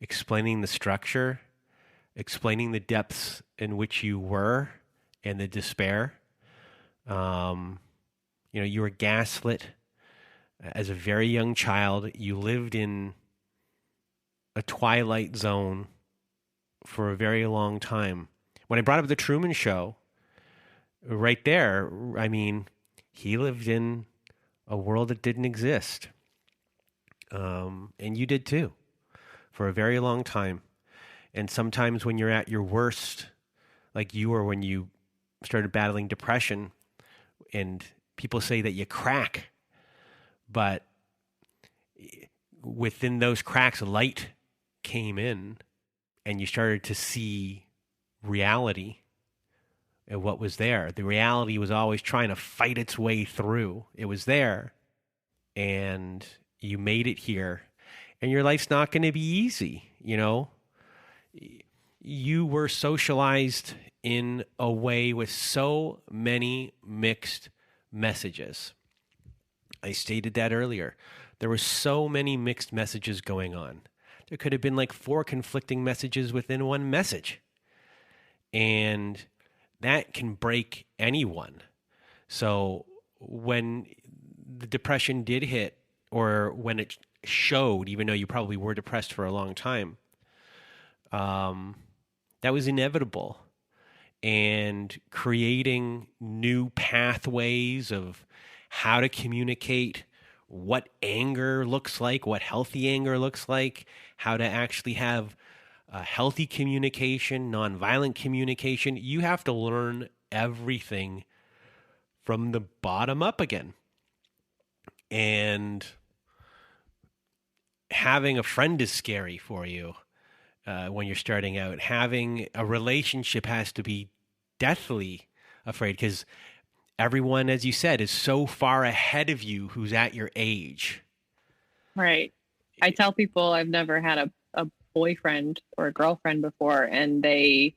Speaker 3: explaining the structure, explaining the depths in which you were and the despair. You were gaslit as a very young child. You lived in a twilight zone for a very long time. When I brought up the Truman Show, right there, I mean, he lived in a world that didn't exist. And you did too, for a very long time. And sometimes when you're at your worst, like you were when you started battling depression, and people say that you crack, but within those cracks, light came in, and you started to see reality and what was there. The reality was always trying to fight its way through. It was there, and you made it here, and your life's not going to be easy. You were socialized in a way with so many mixed messages. I stated that earlier. There were so many mixed messages going on. There could have been like 4 conflicting messages within one message. And that can break anyone. So when the depression did hit, or when it showed, even though you probably were depressed for a long time, that was inevitable. And creating new pathways of how to communicate, what anger looks like, what healthy anger looks like, how to actually have healthy communication, nonviolent communication. You have to learn everything from the bottom up again. And having a friend is scary for you when you're starting out. Having a relationship has to be deathly afraid, because everyone, as you said, is so far ahead of you who's at your age.
Speaker 2: Right. I tell people I've never had a boyfriend or a girlfriend before, and they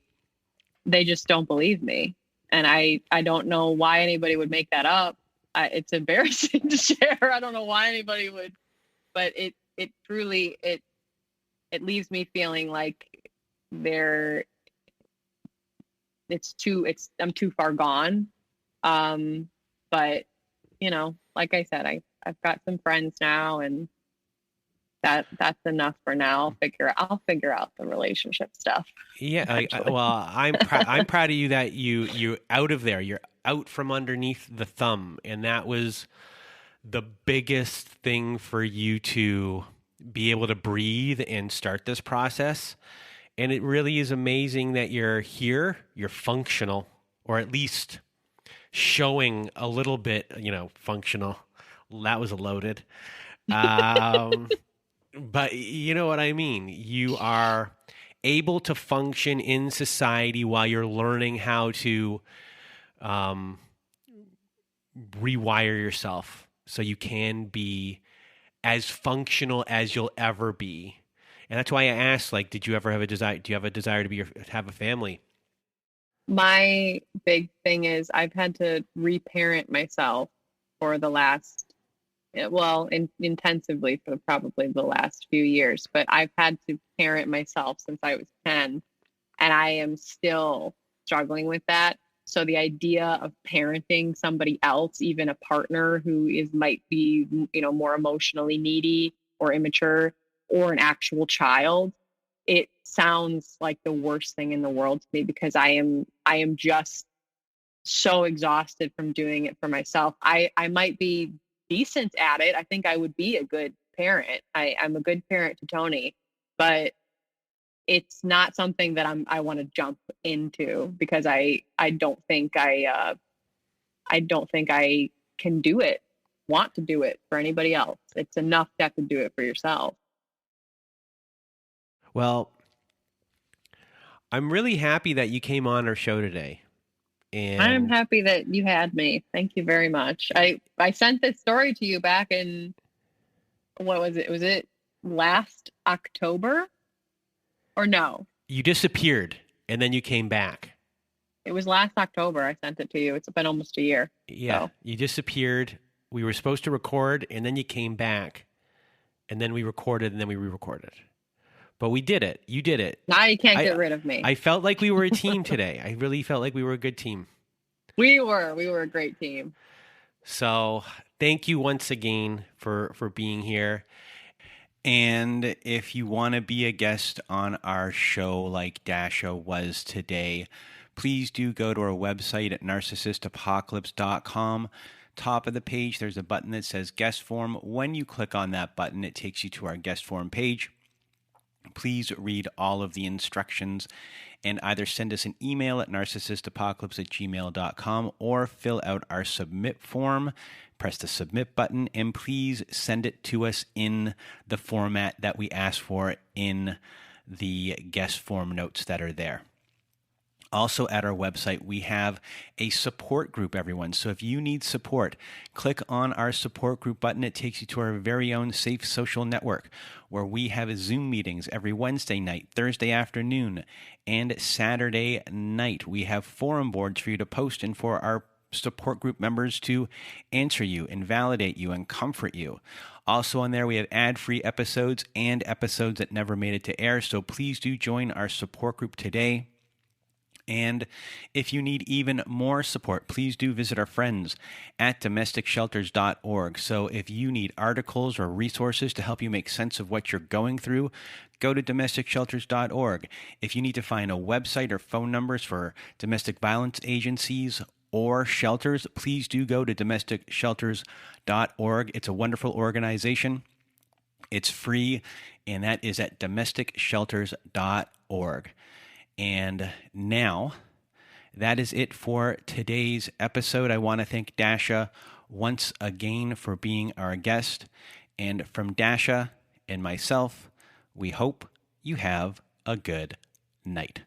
Speaker 2: just don't believe me. And I don't know why anybody would make that up. It's embarrassing to share. I don't know why anybody would, but it truly, it leaves me feeling like I'm too far gone. But like I said, I've got some friends now, and that's enough for now. I'll figure out the relationship stuff.
Speaker 3: Yeah. I'm proud of you that you're out of there. You're out from underneath the thumb. And that was the biggest thing for you to be able to breathe and start this process. And it really is amazing that you're here, you're functional, or at least showing a little bit, functional. That was loaded. But you know what I mean? You are able to function in society while you're learning how to rewire yourself so you can be as functional as you'll ever be. And that's why I asked, like, did you ever have a desire? Do you have a desire to have a family?
Speaker 2: My big thing is I've had to reparent myself for the last, intensively for probably the last few years, but I've had to parent myself since I was 10, and I am still struggling with that. So the idea of parenting somebody else, even a partner who might be, more emotionally needy or immature, or an actual child, it sounds like the worst thing in the world to me, because I am just so exhausted from doing it for myself. I might be decent at it. I think I would be a good parent. I'm a good parent to Tony, but it's not something that I want to jump into, because I don't think I don't think I can want to do it for anybody else. It's enough to have to do it for yourself.
Speaker 3: Well, I'm really happy that you came on our show today. And
Speaker 2: I'm happy that you had me. Thank you very much. I sent this story to you back in, what was it? Was it last October? Or no?
Speaker 3: you disappeared and then you came back.
Speaker 2: It was last October I sent it to you. It's been almost a year.
Speaker 3: Yeah,
Speaker 2: so.
Speaker 3: You disappeared. We were supposed to record and then you came back. And then we recorded and then we re-recorded. But we did it. You did it.
Speaker 2: Now you can't get rid of me.
Speaker 3: I felt like we were a team today. I really felt like we were a good team.
Speaker 2: We were a great team.
Speaker 3: So thank you once again for being here.
Speaker 1: And if you want to be a guest on our show like Dasha was today, please do go to our website at narcissistapocalypse.com. Top of the page, there's a button that says guest form. When you click on that button, it takes you to our guest form page. Please read all of the instructions and either send us an email at narcissistapocalypse@gmail.com or fill out our submit form. Press the submit button and please send it to us in the format that we ask for in the guest form notes that are there. Also at our website, we have a support group, everyone. So if you need support, click on our support group button. It takes you to our very own safe social network where we have Zoom meetings every Wednesday night, Thursday afternoon, and Saturday night. We have forum boards for you to post and for our support group members to answer you, invalidate you, and comfort you. Also on there, we have ad-free episodes and episodes that never made it to air. So please do join our support group today. And if you need even more support, please do visit our friends at domesticshelters.org. So if you need articles or resources to help you make sense of what you're going through, go to domesticshelters.org. If you need to find a website or phone numbers for domestic violence agencies or shelters, please do go to domesticshelters.org. It's a wonderful organization. It's free, and that is at domesticshelters.org. And now, that is it for today's episode. I want to thank Dasha once again for being our guest. And from Dasha and myself, we hope you have a good night.